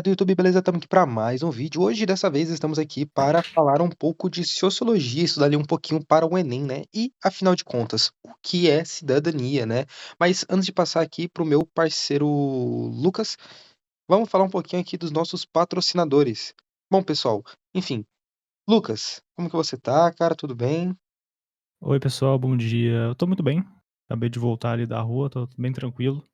Do YouTube, beleza? Estamos aqui para mais um vídeo. Hoje, dessa vez, estamos aqui para falar um pouco de sociologia, estudar ali um pouquinho para o Enem, né? E, afinal de contas, o que é cidadania, né? Mas antes de passar aqui para o meu parceiro Lucas, vamos falar um pouquinho aqui dos nossos patrocinadores. Bom, pessoal, enfim, Lucas, como que você tá, cara? Tudo bem? Oi pessoal, bom dia. Eu tô muito bem. Acabei de voltar ali da rua, tô bem tranquilo.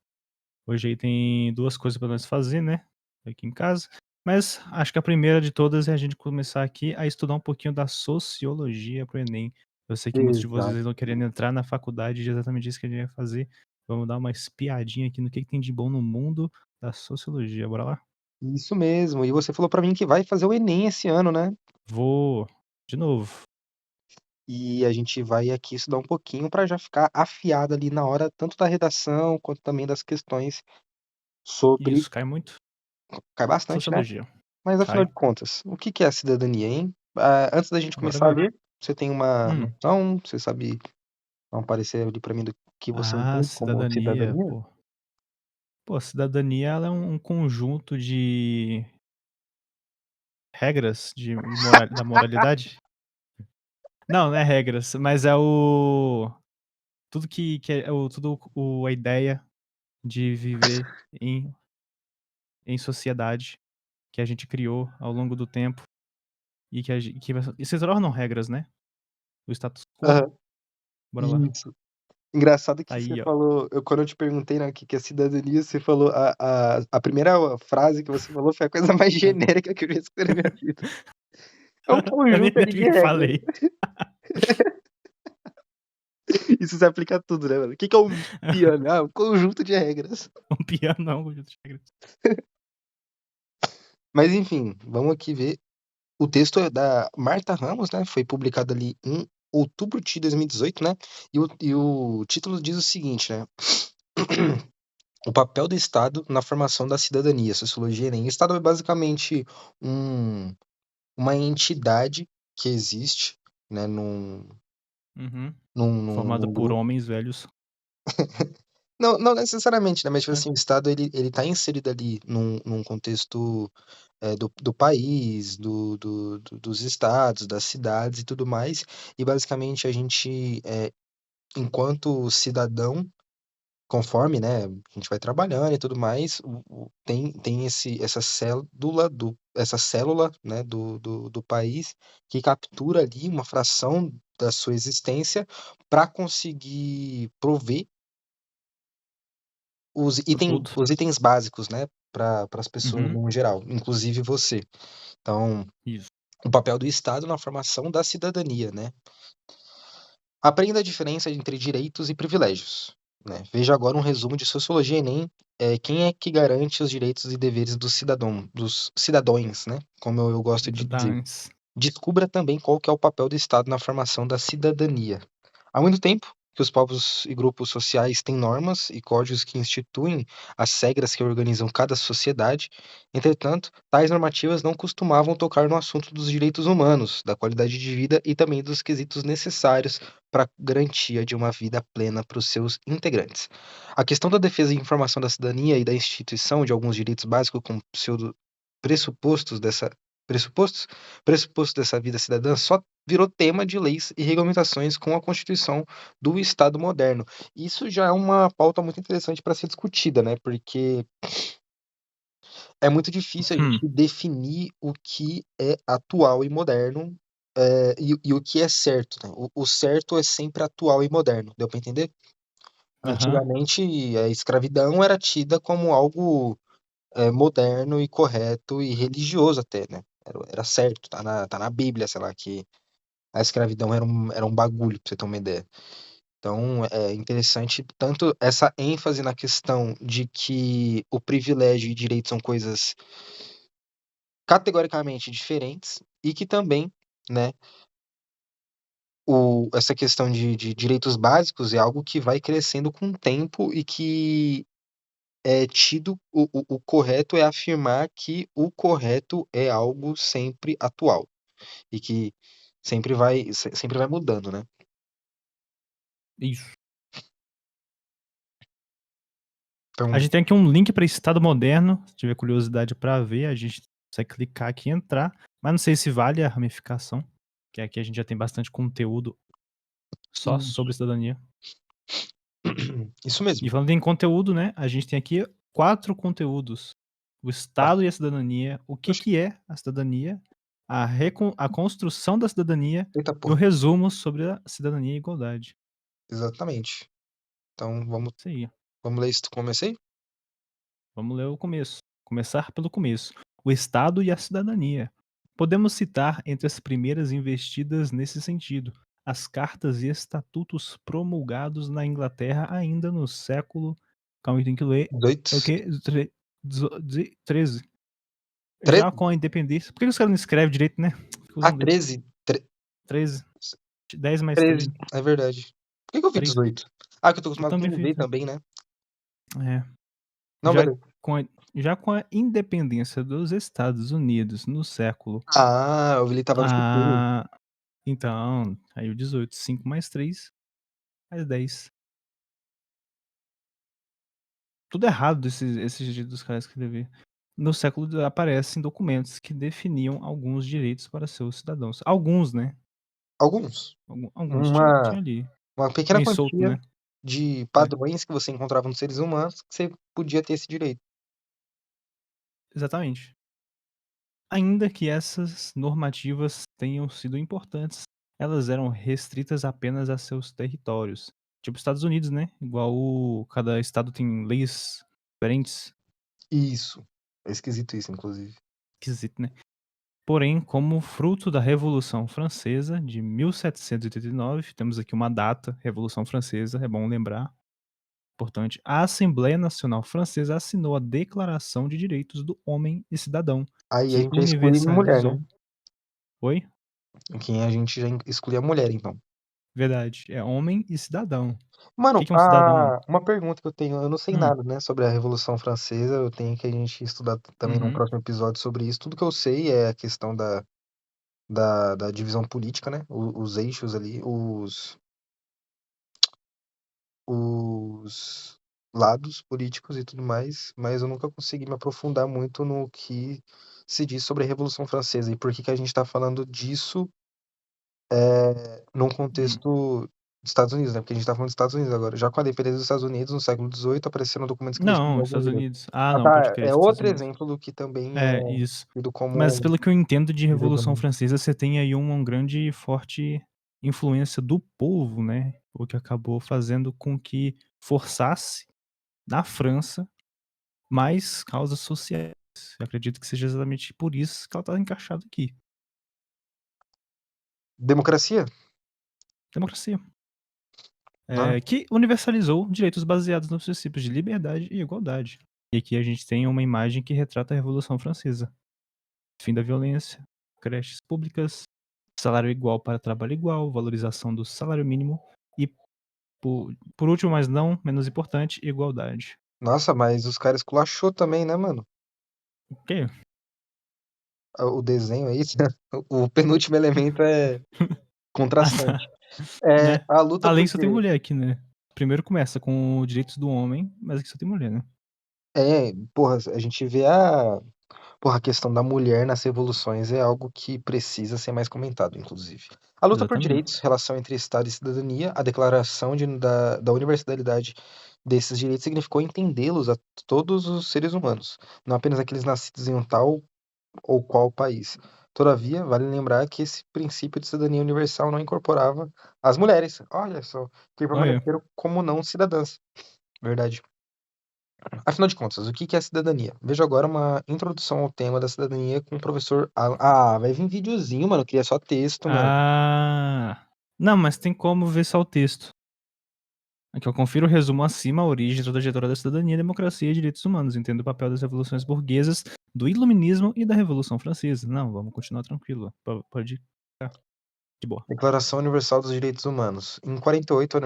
Hoje aí tem 2 coisas pra nós fazer, né, aqui em casa. Mas acho que a primeira de todas é a gente começar aqui a estudar um pouquinho da sociologia para o Enem. Eu sei que muitos de vocês Exato. estão querendo entrar na faculdade de exatamente isso que a gente vai fazer. Vamos dar uma espiadinha aqui no que tem de bom no mundo da sociologia. Bora lá? Isso mesmo. E você falou para mim que vai fazer o Enem esse ano, né? Vou de novo. E a gente vai aqui estudar um pouquinho para já ficar afiado ali na hora, tanto da redação quanto também das questões sobre. Isso, cai muito? Cai bastante, né? Sociologia. Mas afinal Cai. de contas, o que que é a cidadania, hein? Antes da gente Bora começar a ver. ler, você tem uma Hum. noção? Você sabe dar um parecer ali para mim do que você Ah, entende como cidadania, cidadania? pô. Pô, a cidadania ela é um conjunto de regras da moralidade? Não, não é regras, mas é o tudo que é o tudo o a ideia de viver em sociedade que a gente criou ao longo do tempo e que se tornam regras, né, o status quo. Aham, Bora lá. isso. Engraçado que você Aí, ó. falou, quando eu te perguntei, né, o que que é cidadania, você falou a primeira frase que você falou foi a coisa mais genérica que eu já escutei na minha vida. É um Eu nem conjunto ali lembro de o que regras. falei. Isso se aplica a tudo, né, mano? O que que é um piano? Ah, um conjunto de regras. Um piano não, um conjunto de regras. Mas enfim, vamos aqui ver. O texto é da Marta Ramos, né? Foi publicado ali em outubro de 2018, né? E o título diz o seguinte, né? O papel do Estado na formação da cidadania, sociologia Enem. O Estado é basicamente um, uma entidade que existe, né? Uhum. Formada Num por grupo. homens velhos. Não, não necessariamente, né? Mas tipo É. assim, o Estado ele tá inserido ali num contexto do país, dos estados, das cidades e tudo mais. E basicamente a gente, enquanto cidadão, conforme, né, a gente vai trabalhando e tudo mais, tem essa célula, né, do país que captura ali uma fração da sua existência para conseguir prover O todo. os itens básicos, né, para as pessoas Uhum. no geral, inclusive você. Então, Isso. o papel do Estado na formação da cidadania, né? Aprenda a diferença entre direitos e privilégios, né? Veja agora um resumo de Sociologia Enem. Quem é que garante os direitos e deveres dos cidadãos, né? Como eu gosto de dizer. Cidadãs. Descubra também qual que é o papel do Estado na formação da cidadania. Há muito tempo que os povos e grupos sociais têm normas e códigos que instituem as regras que organizam cada sociedade. Entretanto, tais normativas não costumavam tocar no assunto dos direitos humanos, da qualidade de vida e também dos quesitos necessários para a garantia de uma vida plena para os seus integrantes. A questão da defesa e informação da cidadania e da instituição de alguns direitos básicos como pressupostos dessa pressupostos pressuposto dessa vida cidadã só virou tema de leis e regulamentações com a Constituição do Estado moderno. Isso já é uma pauta muito interessante para ser discutida, né? Porque é muito difícil a Hum. gente definir o que é atual e moderno, e o que é certo, né? O certo é sempre atual e moderno, deu para entender? Aham. Antigamente, a escravidão era tida como algo moderno e correto e religioso até, né? Era certo, tá na Bíblia, sei lá, que a escravidão era um bagulho, pra você ter uma ideia. Então, é interessante tanto essa ênfase na questão de que o privilégio e direito são coisas categoricamente diferentes e que também, né, essa questão de direitos básicos é algo que vai crescendo com o tempo e que é tido o correto é afirmar que o correto é algo sempre atual e que sempre vai mudando, né. Isso. Então, A gente tem aqui um link para Estado Moderno, se tiver curiosidade para ver, a gente consegue clicar aqui e entrar, mas não sei se vale a ramificação, que aqui a gente já tem bastante conteúdo só sobre isso. cidadania. Isso E mesmo. falando em conteúdo, né, a gente tem aqui 4 conteúdos: o Estado e a cidadania, o que Oxe, que é a cidadania, a construção da cidadania eita e o porra. resumo sobre a cidadania e igualdade. Exatamente. Então Isso aí. vamos ler isso. Comecei? Vamos ler o começo. Começar pelo começo. O Estado e a cidadania. Podemos citar entre as primeiras investidas nesse sentido as cartas e estatutos promulgados na Inglaterra ainda no século. Calma aí, tem que ler. É o 18. quê? 13. Já 13? com a independência. Por que os caras não escrevem direito, né? Fica Ah, usando letra. 13. 13. 10 mais 13. 13. É verdade. Por que eu vi 3. 18? Ah, que eu tô Eu acostumado também com V fiz. também, né? É. Não, Já beleza. com a, já com a independência dos Estados Unidos no século. Ah, o Vili tava no futuro. Ah, então, aí o 18, 5 mais 3, mais 10. Tudo errado esses jeitos dos caras escrever. No século aparecem documentos que definiam alguns direitos para seus cidadãos. Alguns, né? Alguns. Alguns tinha Uma, ali. uma pequena Meio solto, quantia né? de É, padrões que você encontrava nos seres humanos que você podia ter esse direito. exatamente. Ainda que essas normativas tenham sido importantes, elas eram restritas apenas a seus territórios. Tipo Estados Unidos, né? Cada estado tem leis diferentes. Isso. É esquisito isso, inclusive. Esquisito, né? Porém, como fruto da Revolução Francesa de 1789, temos aqui uma data, Revolução Francesa, é bom lembrar, importante, a Assembleia Nacional Francesa assinou a Declaração de Direitos do Homem e Cidadão, Aí a que gente já exclui mulher, né? universalizou. Oi? Quem a gente já exclui a mulher, então. Verdade, é homem e cidadão. O que Mano, que é um cidadão? uma pergunta que eu tenho, eu não sei Hum, nada, né, sobre a Revolução Francesa, eu tenho que a gente estudar também num uhum, próximo episódio sobre isso. Tudo que eu sei é a questão da divisão política, né, os eixos ali, os lados políticos e tudo mais, mas eu nunca consegui me aprofundar muito no que se diz sobre a Revolução Francesa e por que que a gente tá falando disso num hum. contexto dos Estados Unidos, né? Porque a gente tá falando dos Estados Unidos agora. Já com a independência dos Estados Unidos, no século XVIII, apareceram documentos que Não, definiam alguns Estados direitos. Unidos. Ah, Ah, não, pode tá. crer, É Estados outro Unidos. exemplo do que também é É, isso. tido Mas como pelo que eu entendo de direito Revolução humano. Francesa, você tem aí uma grande e forte influência do povo, né, o que acabou fazendo com que forçasse, na França, mais causas sociais. Eu acredito que seja exatamente por isso que ela tá encaixada aqui. Democracia? Democracia. Ah, Que universalizou direitos baseados nos princípios de liberdade e igualdade. E aqui a gente tem uma imagem que retrata a Revolução Francesa. Fim da violência, creches públicas, salário igual para trabalho igual, valorização do salário mínimo e, por último, mas não menos importante, igualdade. nossa, mas os caras esculachou também, né, mano? Ok? O desenho aí, o penúltimo elemento é Ah, contrastante. tá. É Né? a luta Além por que só tem direito. mulher aqui, né? Primeiro começa com os direitos do homem, mas aqui só tem mulher, né? Porra, a gente vê porra, a questão da mulher nas revoluções é algo que precisa ser mais comentado, inclusive. A luta por Exatamente. direitos, relação entre Estado e cidadania, a declaração da universalidade desses direitos significou entendê-los a todos os seres humanos, não apenas aqueles nascidos em um tal ou qual país. Todavia, vale lembrar que esse princípio de cidadania universal não incorporava as mulheres, olha só, que Olha, permaneceram como não cidadãs. Verdade. Afinal de contas, o que que é cidadania? Veja agora uma introdução ao tema da cidadania com o professor Alan. Ah, vai vir videozinho, mano. Eu queria só texto, mano. ah, não, mas tem como ver só o texto. Aqui eu confiro o resumo acima, a origem e trajetória da cidadania, democracia e direitos humanos. Entendo o papel das revoluções burguesas, do iluminismo e da Revolução Francesa. Não, vamos continuar tranquilo. Pode ficar de boa. Declaração Universal dos Direitos Humanos. Em 48,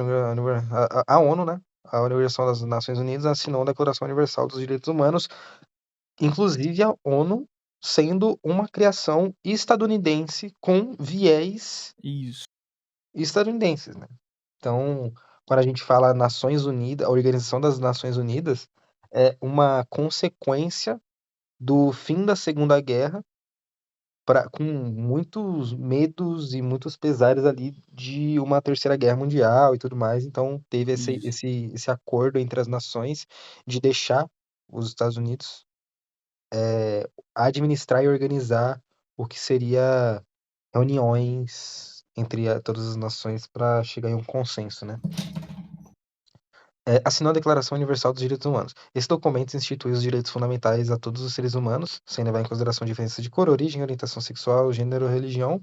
a ONU, né? A Organização das Nações Unidas assinou a Declaração Universal dos Direitos Humanos, inclusive a ONU sendo uma criação estadunidense com viés Isso. estadunidenses, né? Então, quando a gente fala Nações Unidas, a Organização das Nações Unidas, é uma consequência do fim da Segunda Guerra, com muitos medos e muitos pesares ali de uma Terceira Guerra Mundial e tudo mais. Então teve Isso. esse acordo entre as nações de deixar os Estados Unidos administrar e organizar o que seria reuniões entre todas as nações para chegar em um consenso, né? Assinou a Declaração Universal dos Direitos Humanos. Esse documento institui os direitos fundamentais a todos os seres humanos, sem levar em consideração diferenças de cor, origem, orientação sexual, gênero, religião.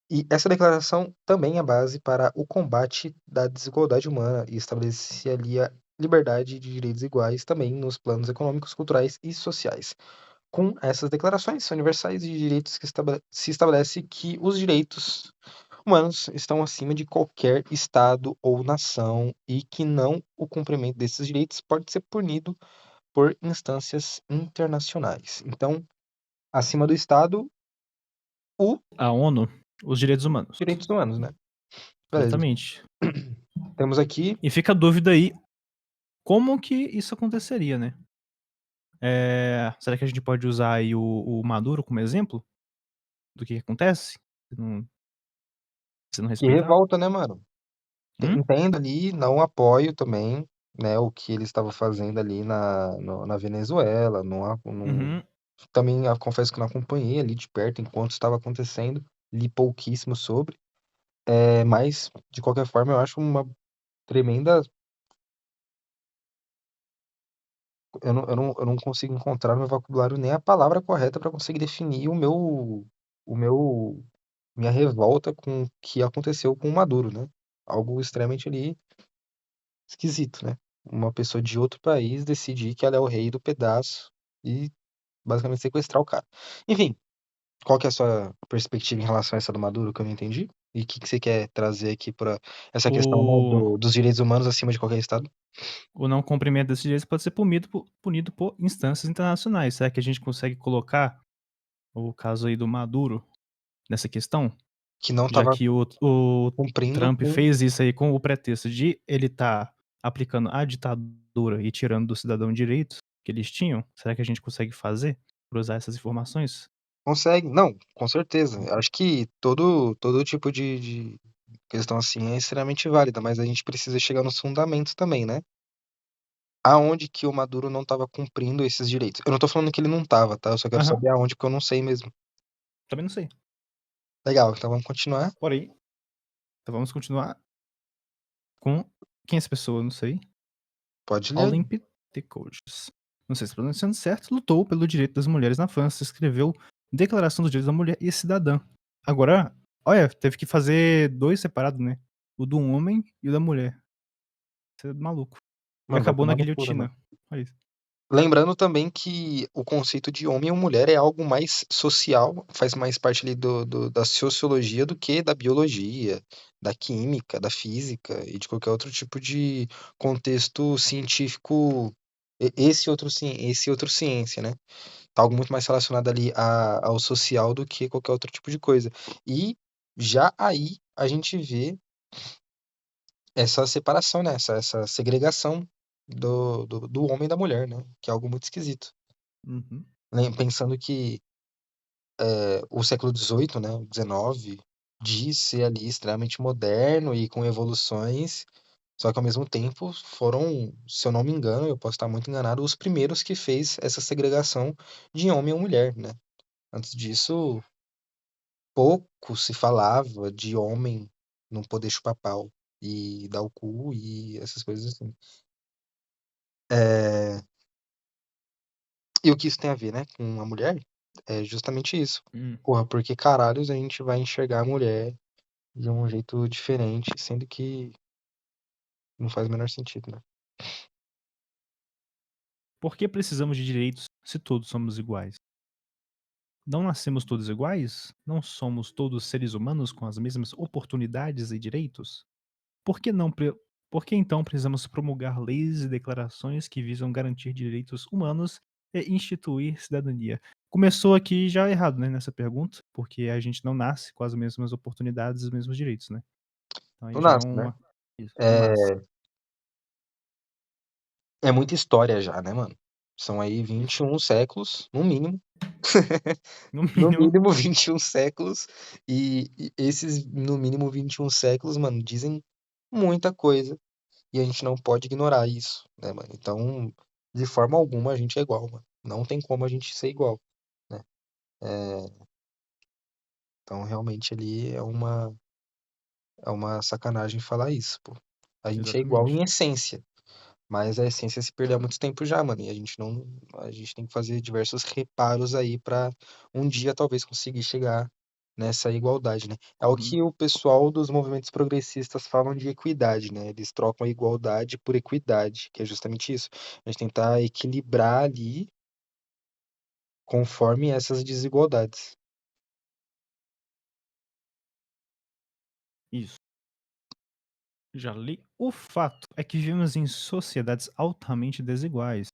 E essa declaração também é base para o combate da desigualdade humana e estabelece ali a liberdade de direitos iguais também nos planos econômicos, culturais e sociais. Com essas declarações universais de direitos se estabelece que os direitos humanos estão acima de qualquer Estado ou nação e que não o cumprimento desses direitos pode ser punido por instâncias internacionais. Então, acima do Estado, os A ONU, os direitos humanos. direitos humanos, né? Beleza. Exatamente. Temos aqui. E fica a dúvida aí, como que isso aconteceria, né? Será que a gente pode usar aí o Maduro como exemplo do que acontece se não Que respeitar? revolta, né, mano? Hum? Entendo ali, não apoio também, né, o que ele estava fazendo ali na Venezuela. Uhum. Também confesso que não acompanhei ali de perto enquanto estava acontecendo, li pouquíssimo sobre. Mas, de qualquer forma, eu acho uma tremenda. Eu não consigo encontrar no meu vocabulário nem a palavra correta para conseguir definir o meu, minha revolta com o que aconteceu com o Maduro, né? Algo extremamente ali esquisito, né? Uma pessoa de outro país decidir que ela é o rei do pedaço e basicamente sequestrar o cara. Enfim, qual que é a sua perspectiva em relação a essa do Maduro, que eu não entendi? E o que que você quer trazer aqui para essa questão, né, O, dos direitos humanos acima de qualquer estado? o não cumprimento desses direitos pode ser punido por instâncias internacionais. Será que a gente consegue colocar o caso aí do Maduro nessa questão? Que não Já estava que o cumprindo Trump com. fez isso aí com o pretexto de ele estar aplicando a ditadura e tirando do cidadão direitos que eles tinham, será que a gente consegue fazer por usar essas informações? Consegue. Não, com certeza. Eu acho que todo tipo de questão assim é extremamente válida, mas a gente precisa chegar nos fundamentos também, né? Aonde que o Maduro não estava cumprindo esses direitos? Eu não tô falando que ele não estava, tá? Eu só quero Aham, saber aonde, porque eu não sei mesmo. também não sei. Legal, então vamos continuar. Porém, então vamos continuar com quem é essa pessoa? Não sei. Pode ler. Olympe de Gouges. Não sei se pronunciando certo, lutou pelo direito das mulheres na França, escreveu Declaração dos Direitos da Mulher e Cidadã. Agora, olha, teve que fazer 2 separados, né? O do homem e o da mulher. Isso é maluco. E Mano, vai acabou na tomar no cu, né, mano? guilhotina. Olha isso. Lembrando também que o conceito de homem ou mulher é algo mais social, faz mais parte ali da sociologia do que da biologia, da química, da física e de qualquer outro tipo de contexto científico, esse outro ciência, né? Tá algo muito mais relacionado ali ao social do que qualquer outro tipo de coisa. E já aí a gente vê essa separação, né? Essa segregação do homem e da mulher, né? Que é algo muito esquisito. Uhum. Pensando que o século XVIII, né, o XIX, diz ser ali extremamente moderno e com evoluções, só que ao mesmo tempo foram, se eu não me engano, eu posso estar muito enganado, os primeiros que fez essa segregação de homem ou mulher, né? Antes disso, pouco se falava de homem não poder chupar pau e dar o cu e essas coisas assim. É, E o que isso tem a ver, né, com a mulher? É justamente isso. Hum. Porra, porque caralhos a gente vai enxergar a mulher de um jeito diferente, sendo que não faz o menor sentido, né? Por que precisamos de direitos se todos somos iguais? Não nascemos todos iguais? Não somos todos seres humanos com as mesmas oportunidades e direitos? Por que não pre Por que então precisamos promulgar leis e declarações que visam garantir direitos humanos e instituir cidadania? Começou aqui já errado, né, nessa pergunta, porque a gente não nasce com as mesmas oportunidades e os mesmos direitos, né. Então aí Não já é nasce, né? uma isso, não nasce. É, É muita história já, né, mano? São aí 21 séculos, no mínimo. No No mínimo. mínimo 21 séculos, e esses, no mínimo 21 séculos, mano, dizem muita coisa, e a gente não pode ignorar isso, né, mano? Então, de forma alguma a gente é igual, mano. Não tem como a gente ser igual, né? Então, realmente ali é uma sacanagem falar isso, pô. A gente é igual Exatamente. em essência, mas a essência se perdeu há muito tempo já, mano. E a gente tem que fazer diversos reparos aí pra um dia talvez conseguir chegar nessa igualdade, né? É o Uhum. que o pessoal dos movimentos progressistas falam de equidade, né? Eles trocam a igualdade por equidade, que é justamente isso. A gente tentar equilibrar ali conforme essas desigualdades. Isso. Já li. O fato é que vivemos em sociedades altamente desiguais,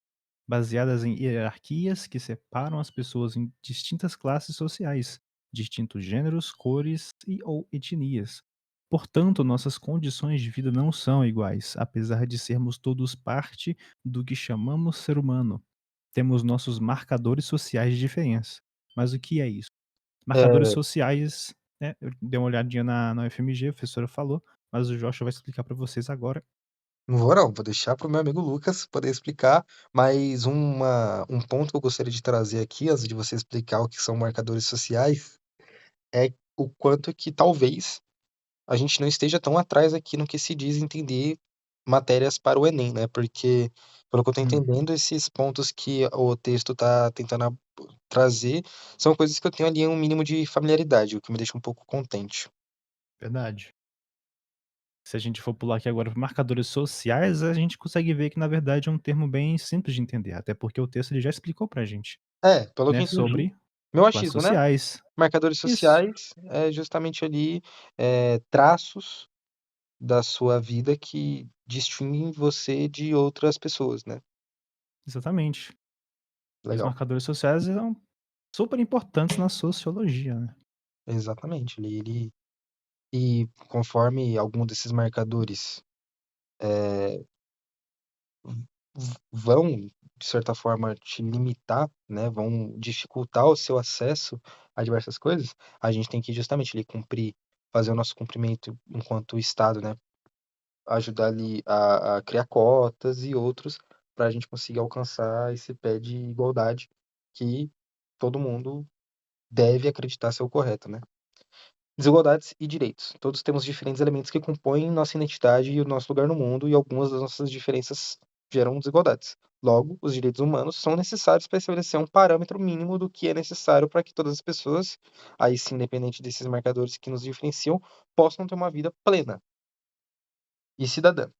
baseadas em hierarquias que separam as pessoas em distintas classes sociais, distintos gêneros, cores e ou etnias. Portanto, nossas condições de vida não são iguais, apesar de sermos todos parte do que chamamos ser humano. Temos nossos marcadores sociais de diferença. Mas o que é isso? Marcadores É, sociais, né, eu dei uma olhadinha na UFMG, a professora falou, mas o Joshua vai explicar para vocês agora. não vou não, vou deixar para o meu amigo Lucas poder explicar, mas um ponto que eu gostaria de trazer aqui, antes de você explicar o que são marcadores sociais, é o quanto que talvez a gente não esteja tão atrás aqui no que se diz entender matérias para o Enem, né? Porque, pelo que eu tô Hum, entendendo, esses pontos que o texto tá tentando trazer são coisas que eu tenho ali um mínimo de familiaridade, o que me deixa um pouco contente. verdade. Se a gente for pular aqui agora para marcadores sociais, a gente consegue ver que na verdade é um termo bem simples de entender, até porque o texto ele já explicou pra gente, É, pelo que né, eu entendi, sobre meu classes achismo, né? sociais. Marcadores Isso, sociais é justamente ali, traços da sua vida que distinguem você de outras pessoas, né. exatamente. E os Legal. marcadores sociais são super importantes na sociologia, né. Exatamente, e conforme algum desses marcadores, vão, de certa forma, te limitar, né, vão dificultar o seu acesso a diversas coisas, a gente tem que justamente ali cumprir, fazer o nosso cumprimento enquanto Estado, né, ajudar ali a criar cotas e outros, para a gente conseguir alcançar esse pé de igualdade que todo mundo deve acreditar ser o correto, né. Desigualdades e direitos. Todos temos diferentes elementos que compõem nossa identidade e o nosso lugar no mundo, e algumas das nossas diferenças geram desigualdades. Logo, os direitos humanos são necessários para estabelecer um parâmetro mínimo do que é necessário para que todas as pessoas, aí sim, independente desses marcadores que nos diferenciam, possam ter uma vida plena e cidadã.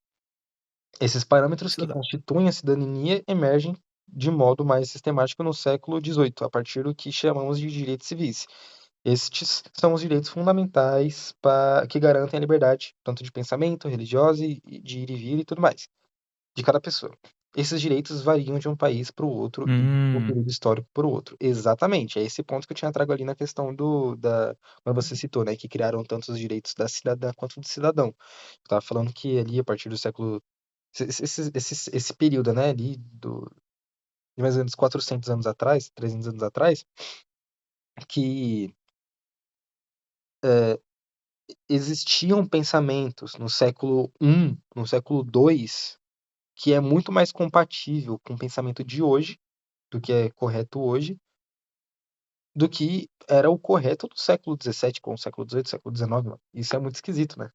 Esses parâmetros que Cidadã. constituem a cidadania emergem de modo mais sistemático no século XVIII, a partir do que chamamos de direitos civis. Estes são os direitos fundamentais que garantem a liberdade, tanto de pensamento, religiosa e de ir e vir e tudo mais, de cada pessoa. Esses direitos variam de um país para o outro e de um Hum, período histórico para o outro. Exatamente, é esse ponto que eu tinha trago ali na questão quando você citou, né, que criaram tanto os direitos da cidadã quanto do cidadão. Eu estava falando que ali, a partir do século esse período, né, ali de mais ou menos 400 anos atrás, 300 anos atrás, que existiam pensamentos no século I, no século II, que é muito mais compatível com o pensamento de hoje, do que é correto hoje, do que era o correto do século XVII com o século XVIII, século XIX, mano. Isso é muito esquisito, né?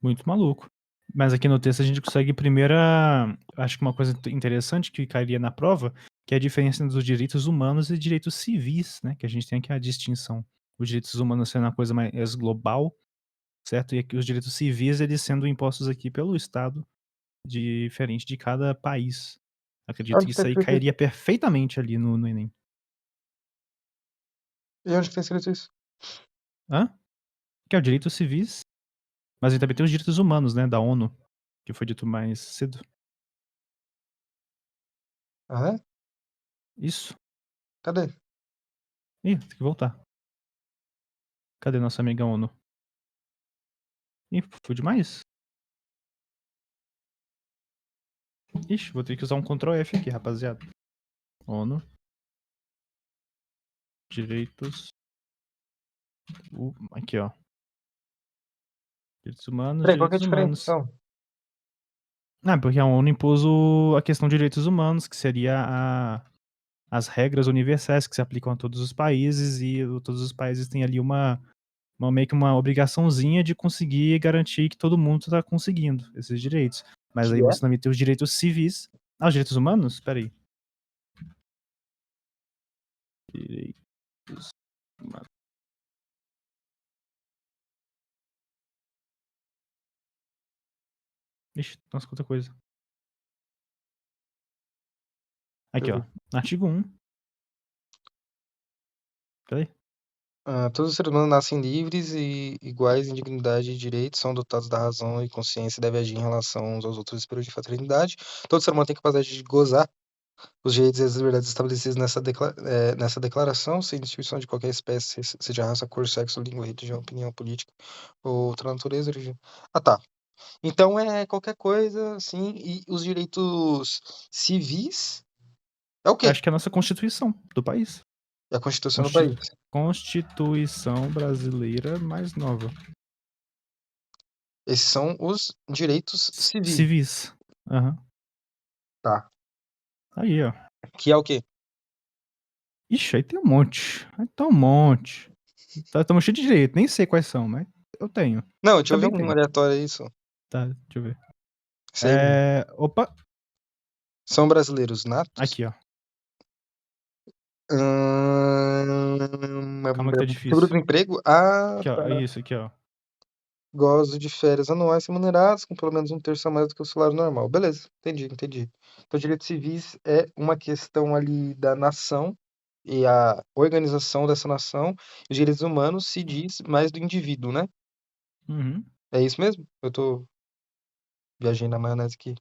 muito maluco. Mas aqui no texto a gente consegue primeira acho que uma coisa interessante que cairia na prova, que é a diferença dos direitos humanos e direitos civis, né, que a gente tem aqui a distinção. Os direitos humanos sendo uma coisa mais global, certo? E aqui os direitos civis, eles sendo impostos aqui pelo Estado, diferente de cada país. Acredito Onde que está isso aí escrito isso? cairia perfeitamente ali no Enem. E onde está escrito isso? Hã? Que é o direitos civis, mas aí também tem os direitos humanos, né, da ONU, que foi dito mais cedo. Ah, é? Isso. Cadê? Ih, tem que voltar. Cadê nossa amiga ONU? Ih, fui demais? Ixi, vou ter que usar um Ctrl F aqui, rapaziada. ONU. Direitos. Aqui, ó. Direitos humanos, Peraí, qual que é a direitos diferença, humanos. então? Porque a ONU impôs a questão de direitos humanos, que seria as regras universais que se aplicam a todos os países, e todos os países têm ali meio que uma obrigaçãozinha de conseguir garantir que todo mundo está conseguindo esses direitos. Mas aí Que é? você também tem os direitos civis. Os direitos humanos? Peraí. Direitos humanos. Ixi, nossa, quanta coisa. Aqui, Deixa eu ó. ver. Artigo 1. Peraí. Todos os seres humanos nascem livres e iguais em dignidade e direitos, são dotados da razão e consciência e devem agir em relação uns aos outros em espírito de fraternidade. Todo ser humano tem capacidade de gozar os direitos e as liberdades estabelecidos nessa declaração, sem distinção de qualquer espécie, seja raça, cor, sexo, língua, religião, opinião política ou outra natureza. Tá. Então é qualquer coisa, assim, e os direitos civis é o quê? Acho que é a nossa Constituição do país. É a Constituição do país. Constituição brasileira mais nova. Esses são os direitos civis. Civis. Aham. Tá. Aí, ó. Que é o quê? Ixi, aí tem um monte. Aí tá um monte. Tamo cheio de direito. Nem sei quais são, mas eu tenho. Não, deixa eu ver Também um tenho. aleatório aí, isso. Tá, deixa eu ver. Isso aí mesmo. Opa. São brasileiros natos? Aqui, ó. Calma que tá difícil. Seguro-desemprego? Ah, Aqui, ó. tá. Isso, aqui, ó. Gozo de férias anuais remuneradas, com pelo menos um terço a mais do que o salário normal. Beleza, entendi. Então, direitos civis é uma questão ali da nação e a organização dessa nação. Os direitos humanos se diz mais do indivíduo, né? Uhum. É isso mesmo? Eu tô viajando na maionese aqui.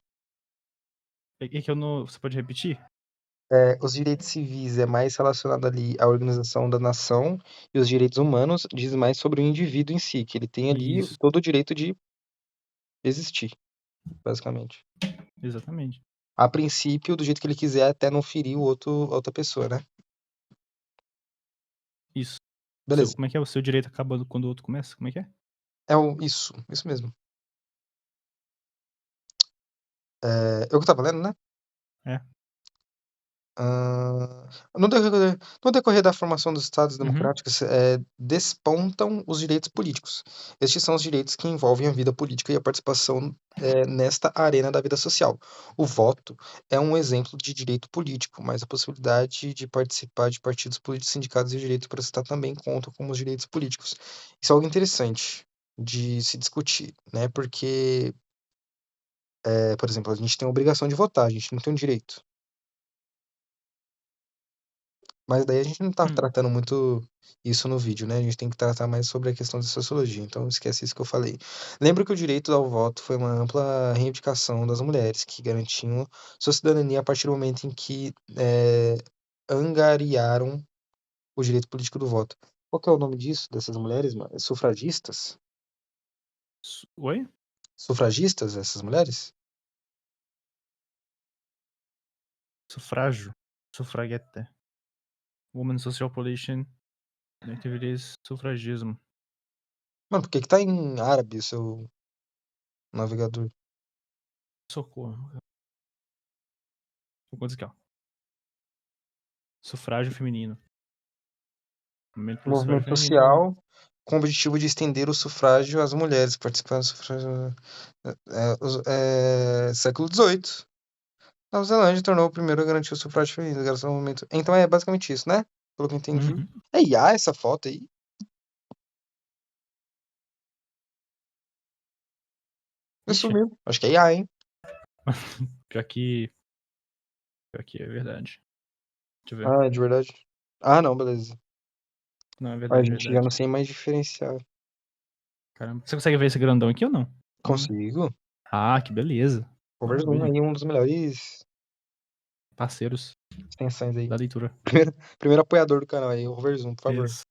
É que eu não... Você pode repetir? Os direitos civis é mais relacionado ali à organização da nação e os direitos humanos diz mais sobre o indivíduo em si, que ele tem ali Isso. todo o direito de existir, basicamente. Exatamente. A princípio, do jeito que ele quiser, até não ferir a outra pessoa, né? Isso. Beleza. Como é que é? O seu direito acaba quando o outro começa? Como é que é? Isso mesmo. Eu que tava lendo, né? É. Ah, no decorrer da formação dos Estados Uhum. democráticos, despontam os direitos políticos. Estes são os direitos que envolvem a vida política e a participação nesta arena da vida social. O voto é um exemplo de direito político, mas a possibilidade de participar de partidos políticos, sindicatos e o direito de protestar também contam como os direitos políticos. Isso é algo interessante de se discutir, né? Porque, por exemplo, a gente tem a obrigação de votar, a gente não tem o direito. Mas daí a gente não tá Hum. tratando muito isso no vídeo, né? A gente tem que tratar mais sobre a questão da sociologia, então esquece isso que eu falei. Lembro que o direito ao voto foi uma ampla reivindicação das mulheres, que garantiam sua cidadania a partir do momento em que angariaram o direito político do voto. Qual que é o nome disso, dessas mulheres, mano? Sufragistas? Oi? Sufragistas, essas mulheres? Sufrágio. Sufragueta. Woman Social Polition. Activities. Sufragismo. Mano, por que que tá em árabe o seu navegador? Socorro. Vou aqui, ó. Sufrágio feminino. Movimento pelo sufrágio Movimento feminino. social com o objetivo de estender o sufrágio às mulheres, participar do sufrágio. Século XVIII. Nova Zelândia tornou o primeiro a garantir o sufrágio feminino, graças ao movimento. Então é basicamente isso, né? Pelo que eu entendi. Uhum. É IA essa foto aí? Ixi. Sumiu. Acho que é IA, hein? Pior que é verdade. Deixa eu ver. Ah, é de verdade. Ah, não, beleza. Não, é A verdade, é gente já verdade. não sei mais diferenciar. Caramba. Você consegue ver esse grandão aqui ou não? Não, né? Consigo. Ah, que beleza. Cover Zoom Maravilha. aí, um dos melhores Parceiros extensões aí. da leitura. Primeiro apoiador do canal aí, o Rover Zoom, por favor. Isso.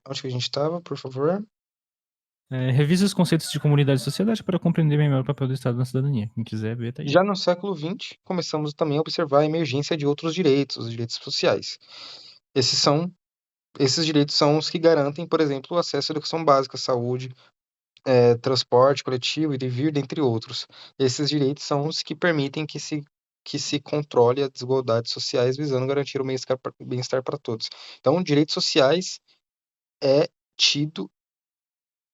Onde que a gente tava, por favor? Revise os conceitos de comunidade e sociedade para compreender melhor o papel do Estado na cidadania. Quem quiser ver, tá aí. Já no século XX, começamos também a observar a emergência de outros direitos, os direitos sociais. Esses direitos são os que garantem, por exemplo, o acesso à educação básica, saúde, transporte coletivo e de vir, dentre outros. Esses direitos são os que permitem que se controle as desigualdades sociais, visando garantir o bem-estar para todos. Então, direitos sociais é tido.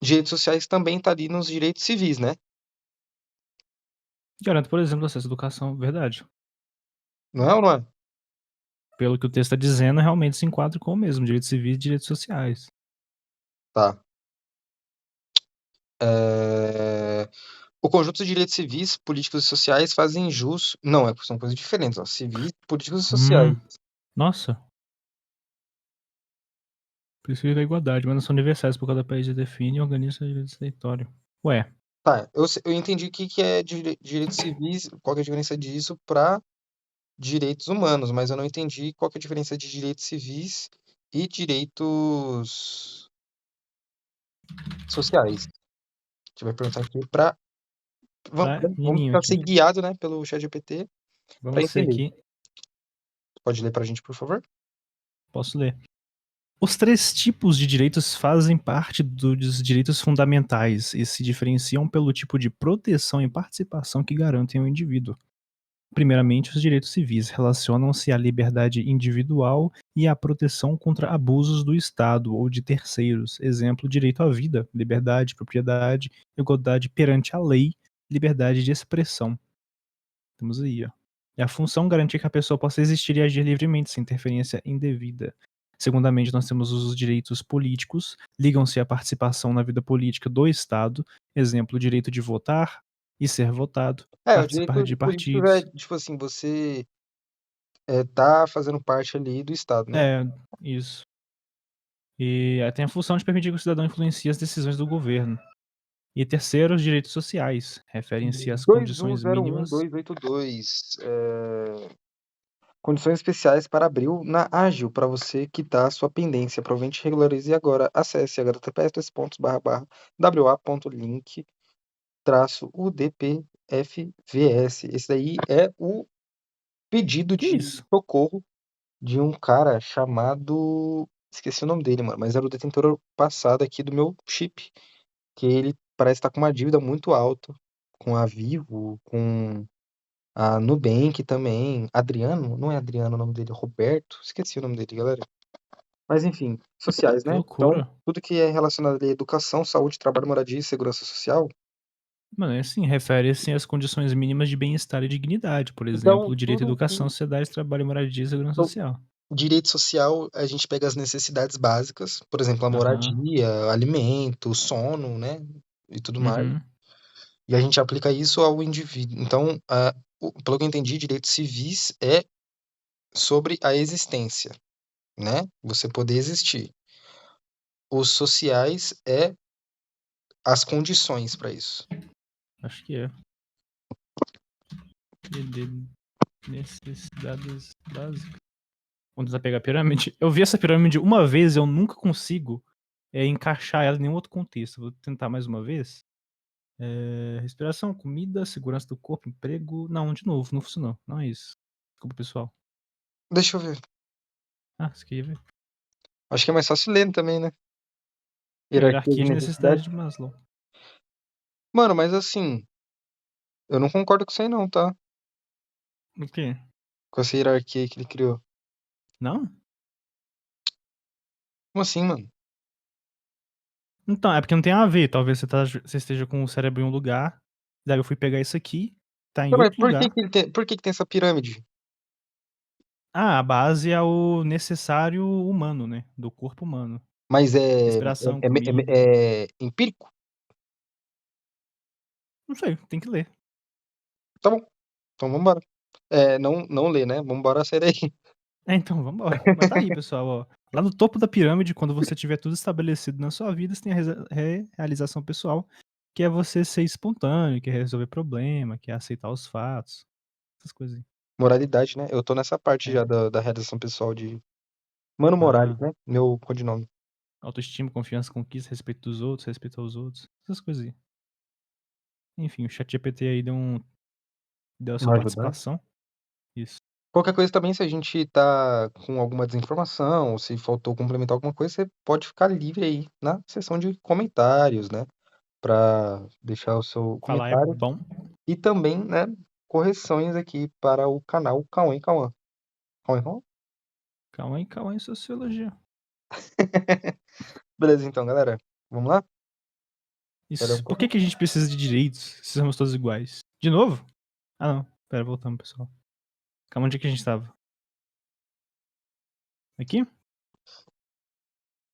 Direitos sociais também tá ali nos direitos civis, né? Garante, por exemplo, acesso à educação, verdade. Não é ou não é? Pelo que o texto está dizendo, realmente se enquadra com o mesmo, direitos civis e direitos sociais. Tá. O conjunto de direitos civis, políticos e sociais fazem jus. Não, são coisas diferentes, ó. Civis, políticos e sociais. Nossa. Princípio da igualdade, mas não são universais por cada país define e organiza o direito do território. Ué, Tá, eu entendi o que que é direitos civis, qual que é a diferença disso para direitos humanos, mas eu não entendi qual que é a diferença de direitos civis e direitos sociais. A gente vai perguntar aqui para. Vamos, pra vamos menininho tentar aqui. ser guiado, né, pelo ChatGPT para Vamos ser entender. aqui. Pode ler para a gente, por favor? Posso ler. Os três tipos de direitos fazem parte dos direitos fundamentais e se diferenciam pelo tipo de proteção e participação que garantem ao indivíduo. Primeiramente, os direitos civis relacionam-se à liberdade individual e à proteção contra abusos do Estado ou de terceiros. Exemplo, direito à vida, liberdade, propriedade, igualdade perante a lei, liberdade de expressão. Temos aí, ó. E a função garantir que a pessoa possa existir e agir livremente, sem interferência indevida. Segundamente, nós temos os direitos políticos, ligam-se à participação na vida política do Estado, exemplo, o direito de votar e ser votado, O participar direito de político é, partidos. tipo assim, você tá fazendo parte ali do Estado, né? É, isso. E tem a função de permitir que o cidadão influencie as decisões do governo. E terceiro, os direitos sociais, referem-se às condições mínimas. 2101282. Condições especiais para abril na Ágil, para você quitar a sua pendência. Aproveite e regularize agora. Acesse https://wa.link-udpfvs. Esse daí é o pedido Que de isso? socorro de um cara chamado. Esqueci o nome dele, mano, mas era o detentor passado aqui do meu chip. Que ele parece estar com uma dívida muito alta com a Vivo, com a Nubank também. Adriano? Não é Adriano o nome dele, é Roberto. Esqueci o nome dele, galera. Mas enfim, sociais, Que né? Então, loucura. tudo que é relacionado ali à educação, saúde, trabalho, moradia e segurança social. Mano, é assim, refere-se às condições mínimas de bem-estar e dignidade, por exemplo, Então, o direito à tudo educação, que. sociedade, trabalho, moradia e segurança Então, social. direito social, a gente pega as necessidades básicas, por exemplo, a Aham. moradia, alimento, sono, né? E tudo mais. Uhum. E a gente aplica isso ao indivíduo. Então, pelo que eu entendi, direitos civis é sobre a existência, né? Você poder existir. Os sociais é as condições para isso. Acho que é. E de necessidades básicas. Vamos tentar pegar a pirâmide. Eu vi essa pirâmide uma vez e eu nunca consigo encaixar ela em nenhum outro contexto. Vou tentar mais uma vez. Respiração, comida, segurança do corpo, emprego. Não, de novo, não funcionou. Não é isso. Desculpa, pessoal. Deixa eu ver. Isso aqui é Acho que é mais fácil ler também, né? a Hierarquia de hierarquia de necessidade necessidade. de Maslow. Mano, mas assim, eu não concordo com isso aí não, tá? O quê? Com essa hierarquia aí que ele criou. Não? Como assim, mano? Então, é porque não tem a ver. Talvez você esteja com o cérebro em um lugar. Daí eu fui pegar isso aqui, tá em Não, mas outro lugar. por que que tem essa pirâmide? A base é o necessário humano, né? Do corpo humano. Mas Respiração, comida. é empírico? Não sei, tem que ler. Tá bom. Então vambora. Não ler, né? Vambora sair daí. Então, vambora. Mas tá aí, pessoal, ó. Lá no topo da pirâmide, quando você tiver tudo estabelecido na sua vida, você tem a realização pessoal, que é você ser espontâneo, que é resolver problema, que é aceitar os fatos, essas coisas aí. Moralidade, né? Eu tô nessa parte já É. da realização pessoal de Mano Morales, Ah, né? Meu codinome. autoestima, confiança, conquista, respeito dos outros, respeito aos outros, essas coisas aí. Enfim, o ChatGPT aí deu a sua Vai ajudar. participação. Isso. Qualquer coisa também, se a gente tá com alguma desinformação, ou se faltou complementar alguma coisa, você pode ficar livre aí na seção de comentários, né? Para deixar o seu Falar é comentário bom. e também, né, correções aqui para o canal Cauã e Cauã. Cauã e Cauã? Calma aí, sociologia. Beleza, então, galera. Vamos lá? Espera um Isso. Por que pouquinho. que a gente precisa de direitos se somos todos iguais? De novo? Ah, não. Pera, voltamos, pessoal. Calma, onde é que a gente tava? Aqui?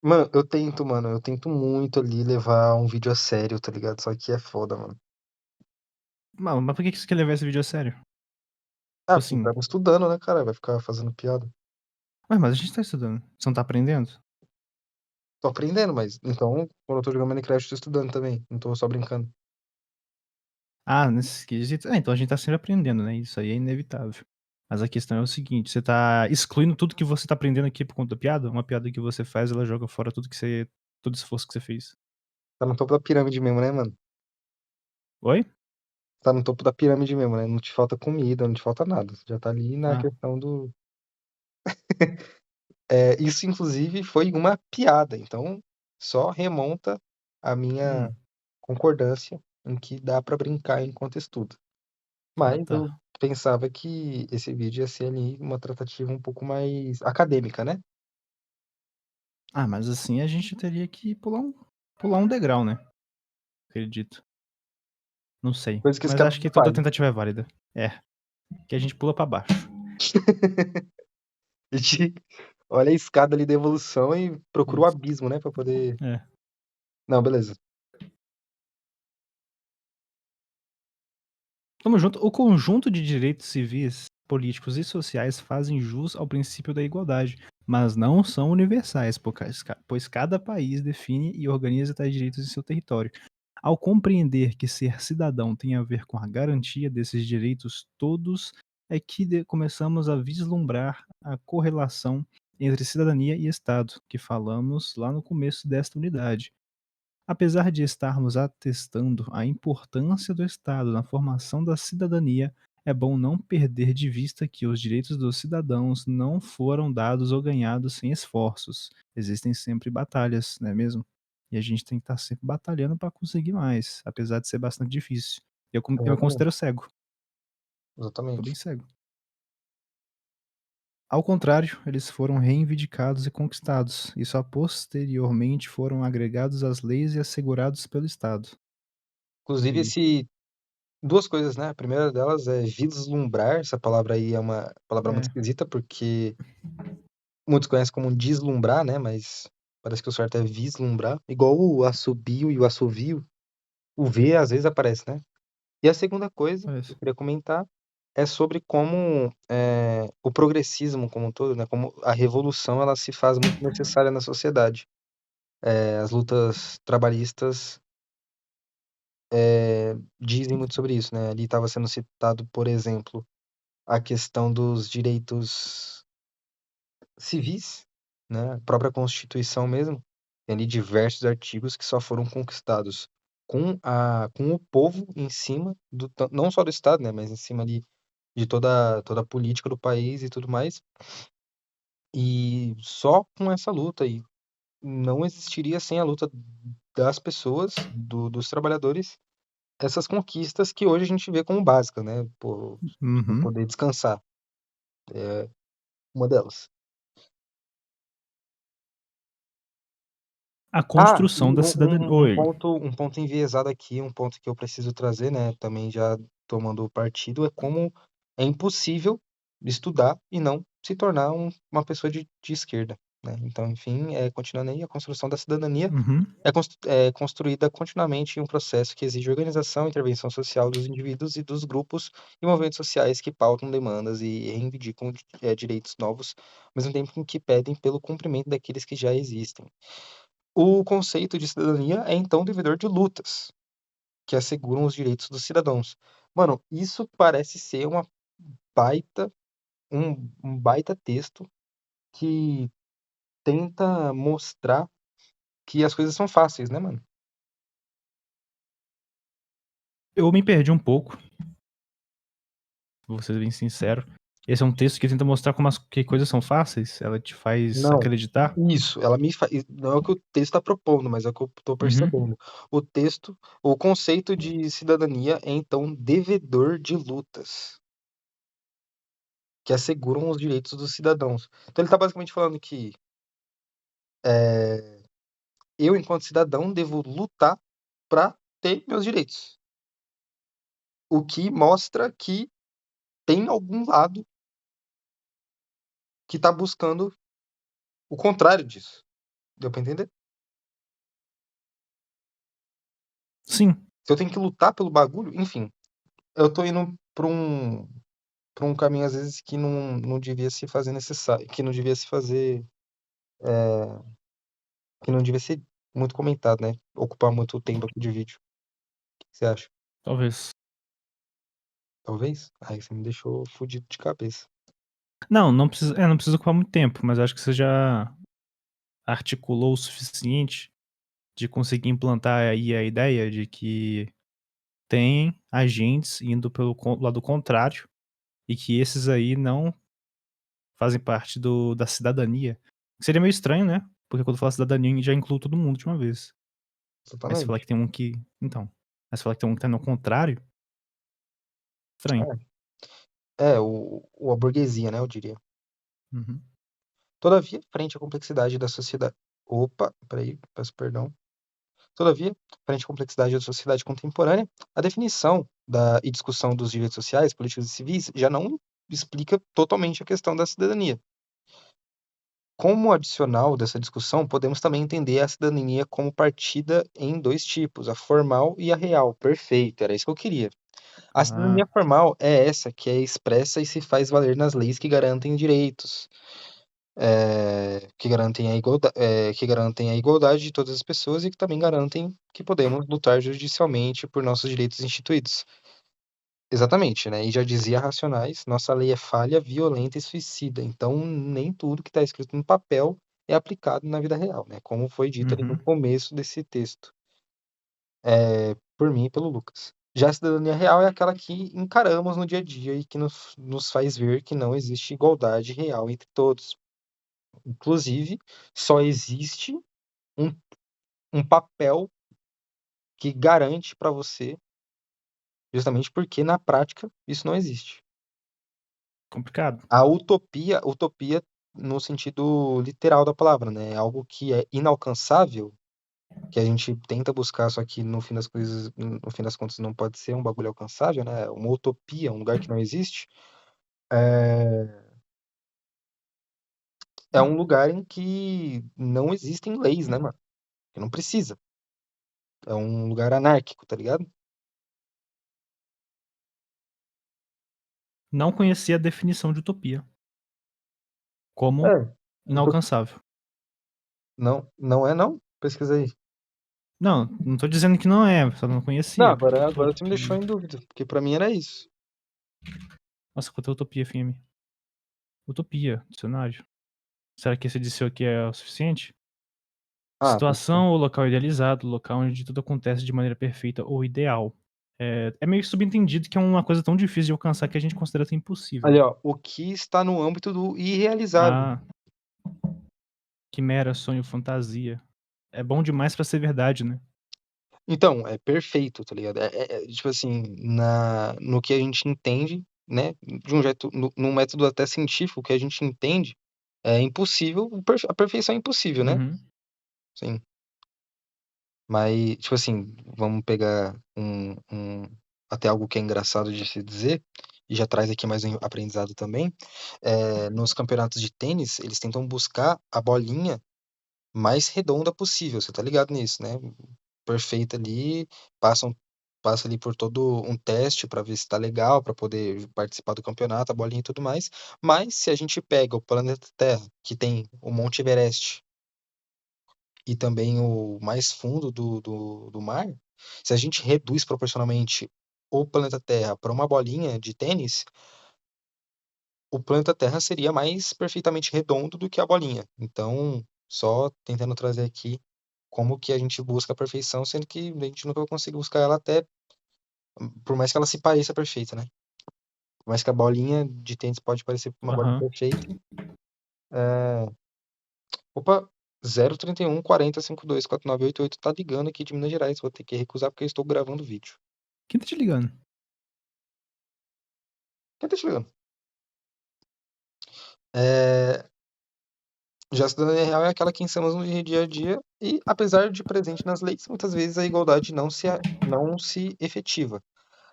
Mano, eu tento muito ali levar um vídeo a sério, tá ligado? Só que é foda, mano. Mas por que que você quer levar esse vídeo a sério? Ah, Tipo porque assim, tá estudando, né, cara? Vai ficar fazendo piada. ué, mas a gente tá estudando. Você não tá aprendendo? Tô aprendendo, mas então, quando eu tô jogando Minecraft, eu tô estudando também. Não tô só brincando. Ah, nesse quesito. Então a gente tá sempre aprendendo, né? Isso aí é inevitável. Mas a questão é o seguinte: você tá excluindo tudo que você tá aprendendo aqui por conta da piada? Uma piada que você faz, ela joga fora tudo que você. Todo esforço que você fez. Tá no topo da pirâmide mesmo, né, mano? Oi? Tá no topo da pirâmide mesmo, né? Não te falta comida, não te falta nada. Você já tá ali na Ah, questão do. Isso, inclusive, foi uma piada. Então, só remonta a minha hum. concordância em que dá pra brincar enquanto estuda. Ah, Mas eu tá. pensava que esse vídeo ia ser ali uma tratativa um pouco mais acadêmica, né? Ah, mas assim a gente teria que pular um degrau, né? Acredito. Não sei. Coisa que esse Mas cara acho não que toda faz. tentativa é válida. É. Que a gente pula pra baixo. A gente olha a escada ali da evolução e procura o Isso. abismo, né? Pra poder. É. Não, beleza. Tamo junto. O conjunto de direitos civis, políticos e sociais fazem jus ao princípio da igualdade, mas não são universais, pois cada país define e organiza tais direitos em seu território. Ao compreender que ser cidadão tem a ver com a garantia desses direitos todos, é que começamos a vislumbrar a correlação entre cidadania e Estado, que falamos lá no começo desta unidade. Apesar de estarmos atestando a importância do Estado na formação da cidadania, é bom não perder de vista que os direitos dos cidadãos não foram dados ou ganhados sem esforços. Existem sempre batalhas, não é mesmo? E a gente tem que estar sempre batalhando para conseguir mais, apesar de ser bastante difícil. Eu me Exatamente. considero cego, tô bem Exatamente. cego. Ao contrário, eles foram reivindicados e conquistados, e só posteriormente foram agregados às leis e assegurados pelo Estado. E Inclusive, aí? esse. Duas coisas, né? A primeira delas é vislumbrar. Essa palavra aí é uma palavra muito É, esquisita, porque muitos conhecem como deslumbrar, né? Mas parece que o certo é vislumbrar. Igual o assobio e o assovio. O V às vezes aparece, né? E a segunda coisa que eu parece. queria comentar é sobre como o progressismo como um todo, né? Como a revolução ela se faz muito necessária na sociedade. As lutas trabalhistas dizem muito sobre isso, né? Ali estava sendo citado, por exemplo, a questão dos direitos civis, né? A própria Constituição mesmo. Tem ali diversos artigos que só foram conquistados com o povo em cima não só do Estado, né? Mas em cima ali de toda a política do país e tudo mais. E só com essa luta aí não existiria sem a luta das pessoas, dos trabalhadores, essas conquistas que hoje a gente vê como básicas, né? Pô, tipo, Uhum. poder descansar, uma delas. A Ah, e construção da cidadania. um Oi. ponto enviesado aqui, um ponto que eu preciso trazer, né, também já tomando partido, é como é impossível estudar e não se tornar uma pessoa de esquerda, né? Então, enfim, continuando aí, a construção da cidadania Uhum. é construída continuamente em um processo que exige organização e intervenção social dos indivíduos e dos grupos e movimentos sociais que pautam demandas e reivindicam direitos novos, ao mesmo tempo em que pedem pelo cumprimento daqueles que já existem. O conceito de cidadania é então devedor de lutas, que asseguram os direitos dos cidadãos. Mano, isso parece ser baita, um baita texto que tenta mostrar que as coisas são fáceis, né, mano? Eu me perdi um pouco, vou ser bem sincero. Esse é um texto que tenta mostrar como que coisas são fáceis? Ela te faz Não, acreditar? isso, ela me faz. Não é o que o texto está propondo, mas é o que eu tô Uhum. percebendo. O texto, o conceito de cidadania é então devedor de lutas, que asseguram os direitos dos cidadãos. Então ele tá basicamente falando que é, eu, enquanto cidadão, devo lutar para ter meus direitos. O que mostra que tem algum lado que tá buscando o contrário disso. Deu pra entender? Sim, Se eu tenho que lutar pelo bagulho, enfim, eu tô indo pra um caminho, às vezes, que não devia se fazer necessário, que não devia se fazer, que não devia ser muito comentado, né? Ocupar muito tempo aqui de vídeo. O que você acha? talvez. Talvez? Aí você me deixou fudido de cabeça. Não, não precisa ocupar muito tempo, mas acho que você já articulou o suficiente de conseguir implantar aí a ideia de que tem agentes indo pelo lado contrário e que esses aí não fazem parte da cidadania. Seria meio estranho, né? Porque quando fala cidadania já inclui todo mundo de uma vez. Mas se falar Exatamente. que tem um que. Então. Mas se falar que tem um que tá no contrário, estranho. A burguesia, né, eu diria. Uhum. Todavia, frente à complexidade da sociedade. Opa, peraí, peço perdão. Todavia, frente à complexidade da sociedade contemporânea, a definição e discussão dos direitos sociais, políticos e civis já não explica totalmente a questão da cidadania. Como adicional dessa discussão, podemos também entender a cidadania como partida em dois tipos, a formal e a real. Perfeito, era isso que eu queria. A cidadania Ah, formal é essa que é expressa e se faz valer nas leis que garantem direitos, que garantem a igualdade de todas as pessoas e que também garantem que podemos lutar judicialmente por nossos direitos instituídos. Exatamente, né? E já dizia Racionais, nossa lei é falha, violenta e suicida. Então, nem tudo que está escrito no papel é aplicado na vida real, né? Como foi dito ali no uhum. começo desse texto, por mim e pelo Lucas. Já a cidadania real é aquela que encaramos no dia a dia e que nos faz ver que não existe igualdade real entre todos. Inclusive, só existe um, um papel que garante para você, justamente porque na prática isso não existe. Complicado. A utopia no sentido literal da palavra, né? É algo que é inalcançável, que a gente tenta buscar, só que no fim das coisas, no fim das contas não pode ser um bagulho alcançável, né? Uma utopia, um lugar que não existe, é um lugar em que não existem leis, né, mano? Que não precisa. É um lugar anárquico, tá ligado? Não conhecia a definição de utopia como É. inalcançável. Não, não é não? Pesquisa aí. Não, não tô dizendo que não é, só não Não, conhecia, porque agora você me deixou utopia. em dúvida, porque pra mim era isso. Nossa, quanto é utopia, FM? Utopia, dicionário. Será que esse disse aqui é o suficiente? Ah, Situação ou local idealizado, local onde tudo acontece de maneira perfeita ou ideal. É meio subentendido que é uma coisa tão difícil de alcançar que a gente considera até impossível. ali, ó, o que está no âmbito do irrealizável. Ah, quimera, sonho, fantasia. É bom demais pra ser verdade, né? Então, é perfeito, tá ligado? Tipo assim, no que a gente entende, né? De um jeito, num método até científico, que a gente entende, é impossível, a perfeição é impossível, né? Uhum. Sim. Mas, tipo assim, vamos pegar até algo que é engraçado de se dizer, e já traz aqui mais um aprendizado também. Nos campeonatos de tênis, eles tentam buscar a bolinha mais redonda possível, você tá ligado nisso, né? Perfeita ali, passam passa ali por todo um teste para ver se tá legal, para poder participar do campeonato, a bolinha e tudo mais. Mas se a gente pega o planeta Terra, que tem o Monte Everest e também o mais fundo do mar, se a gente reduz proporcionalmente o planeta Terra para uma bolinha de tênis, o planeta Terra seria mais perfeitamente redondo do que a bolinha. Então, só tentando trazer aqui como que a gente busca a perfeição, sendo que a gente nunca vai conseguir buscar ela até, por mais que ela se pareça perfeita, né? Por mais que a bolinha de tênis pode parecer uma bolinha Aham. perfeita. Opa, 031 40 52 4988 tá ligando aqui de Minas Gerais. Vou ter que recusar porque eu estou gravando vídeo. Quem tá te ligando? Quem tá te ligando? Já a cidadania real é aquela que insamos no dia a dia e, apesar de presente nas leis, muitas vezes a igualdade não se efetiva.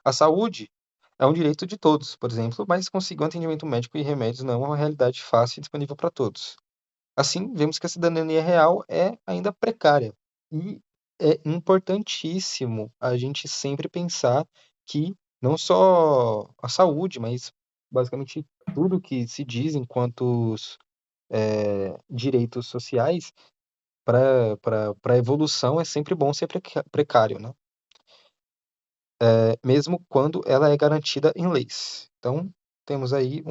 A saúde é um direito de todos, por exemplo, mas conseguir um atendimento médico e remédios não é uma realidade fácil e disponível para todos. Assim, vemos que a cidadania real é ainda precária. E é importantíssimo a gente sempre pensar que não só a saúde, mas basicamente tudo que se diz enquanto direitos sociais para a evolução é sempre bom ser precário, né? Mesmo quando ela é garantida em leis. Então, temos aí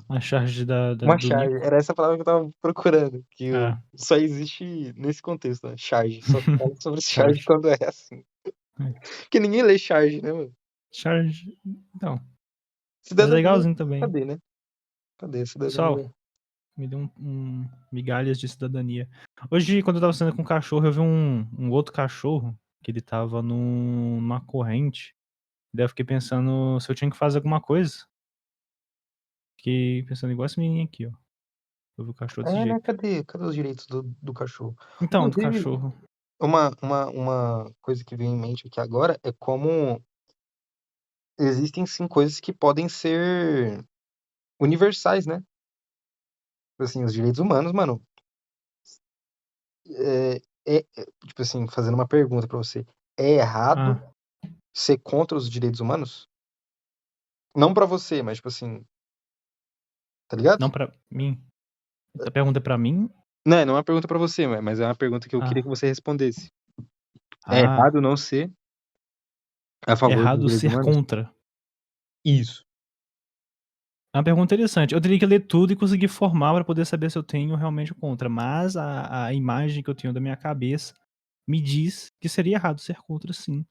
A charge uma do charge. Nico. Era essa palavra que eu estava procurando, que Ah, só existe nesse contexto, né? Charge. Só se fala sobre charge charge. quando é assim. É. Porque ninguém lê charge, né, mano? Charge. Então. Mas é Cidadania, legalzinho também. cadê, né? Cadê a Pessoal, cidadania? me deu migalhas de cidadania. Hoje, quando eu tava saindo com o cachorro, eu vi um outro cachorro que ele tava numa corrente. Daí eu fiquei pensando se eu tinha que fazer alguma coisa. Fiquei pensando igual esse menininho aqui, ó. Eu vi o cachorro desse É, né? jeito. Cadê os direitos do cachorro? Então, do Inclusive, cachorro. uma coisa que vem em mente aqui agora é como existem sim coisas que podem ser universais, né? Assim, os direitos humanos, mano, tipo assim, fazendo uma pergunta pra você, é errado Ah, ser contra os direitos humanos? Não pra você, mas tipo assim, tá ligado? não pra mim. A pergunta é pra mim? Não é uma pergunta pra você, mas é uma pergunta que eu queria que Ah, você respondesse. É ah, errado não ser a favor dos errado direitos ser humanos? contra. Isso. É uma pergunta interessante. Eu teria que ler tudo e conseguir formar pra poder saber se eu tenho realmente contra. Mas a imagem que eu tenho da minha cabeça me diz que seria errado ser contra, sim.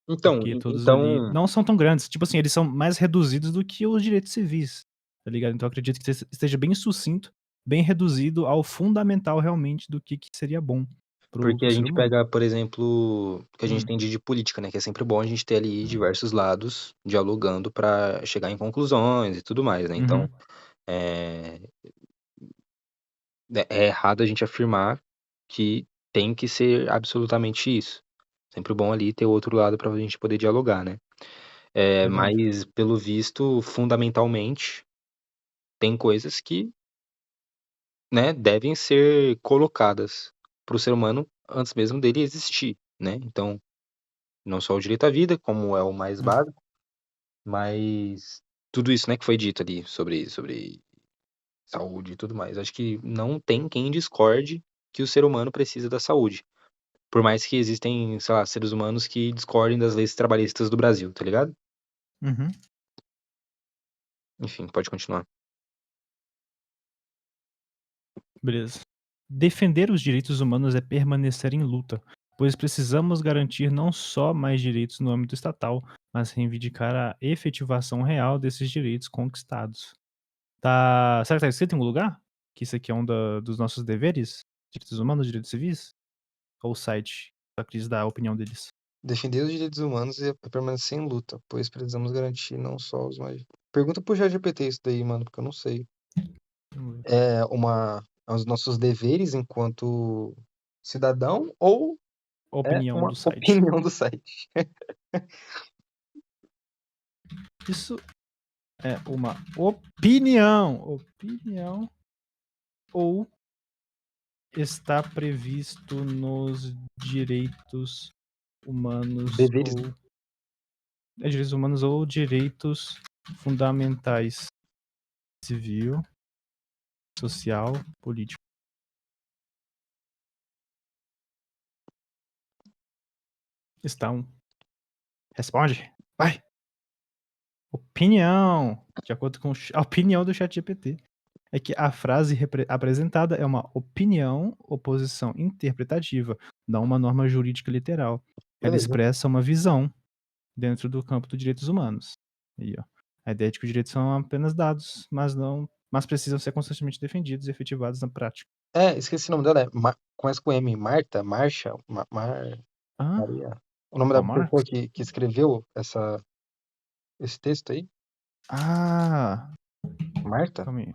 Então, Porque todos ali então, não são tão grandes. Tipo assim, eles são mais reduzidos do que os direitos civis, tá ligado? Então eu acredito que esteja bem sucinto, bem reduzido ao fundamental realmente do que seria bom porque pro a ser gente humano. pega, por exemplo, o que a gente Hum, entende de política, né? Que é sempre bom a gente ter ali diversos lados dialogando pra chegar em conclusões e tudo mais, né? Então, uhum, é, é errado a gente afirmar que tem que ser absolutamente isso. Sempre bom ali ter outro lado pra gente poder dialogar, né? verdade. Mas, pelo visto, fundamentalmente, tem coisas que, né, devem ser colocadas pro ser humano antes mesmo dele existir, né? Então, não só o direito à vida, como é o mais Hum, básico, mas tudo isso, né, que foi dito ali sobre saúde e tudo mais. Acho que não tem quem discorde que o ser humano precisa da saúde. Por mais que existem, sei lá, seres humanos que discordem das leis trabalhistas do Brasil, tá ligado? uhum. Enfim, pode continuar. Beleza. Defender os direitos humanos é permanecer em luta, pois precisamos garantir não só mais direitos no âmbito estatal, mas reivindicar a efetivação real desses direitos conquistados. Tá, será que tá escrito em algum lugar? Que isso aqui é um dos nossos deveres? Direitos humanos, direitos civis? Ou o site pra Cris dar a opinião deles? Defender os direitos humanos é permanecer em luta, pois precisamos garantir não só os mais. Pergunta pro ChatGPT isso daí, mano, porque eu não sei. Vamos ver. É os nossos deveres enquanto cidadão ou é Opinião uma do site. opinião do site? Isso é uma opinião. Opinião ou está previsto nos direitos humanos Deveres, né? ou direitos humanos ou direitos fundamentais, civil, social, político. Estão. Responde. Vai. Opinião. De acordo com a opinião do ChatGPT. É que a frase apresentada é uma opinião ou posição interpretativa, não uma norma jurídica literal. Ela Beleza. expressa uma visão dentro do campo dos direitos humanos. Aí, ó. A ideia de que os direitos são apenas dados, mas precisam ser constantemente defendidos e efetivados na prática. Esqueci o nome dela, começa com M, Marta, Marcha, Ah, Maria. O nome da qual pessoa marca? que escreveu esse texto aí? Ah, Marta? calma aí.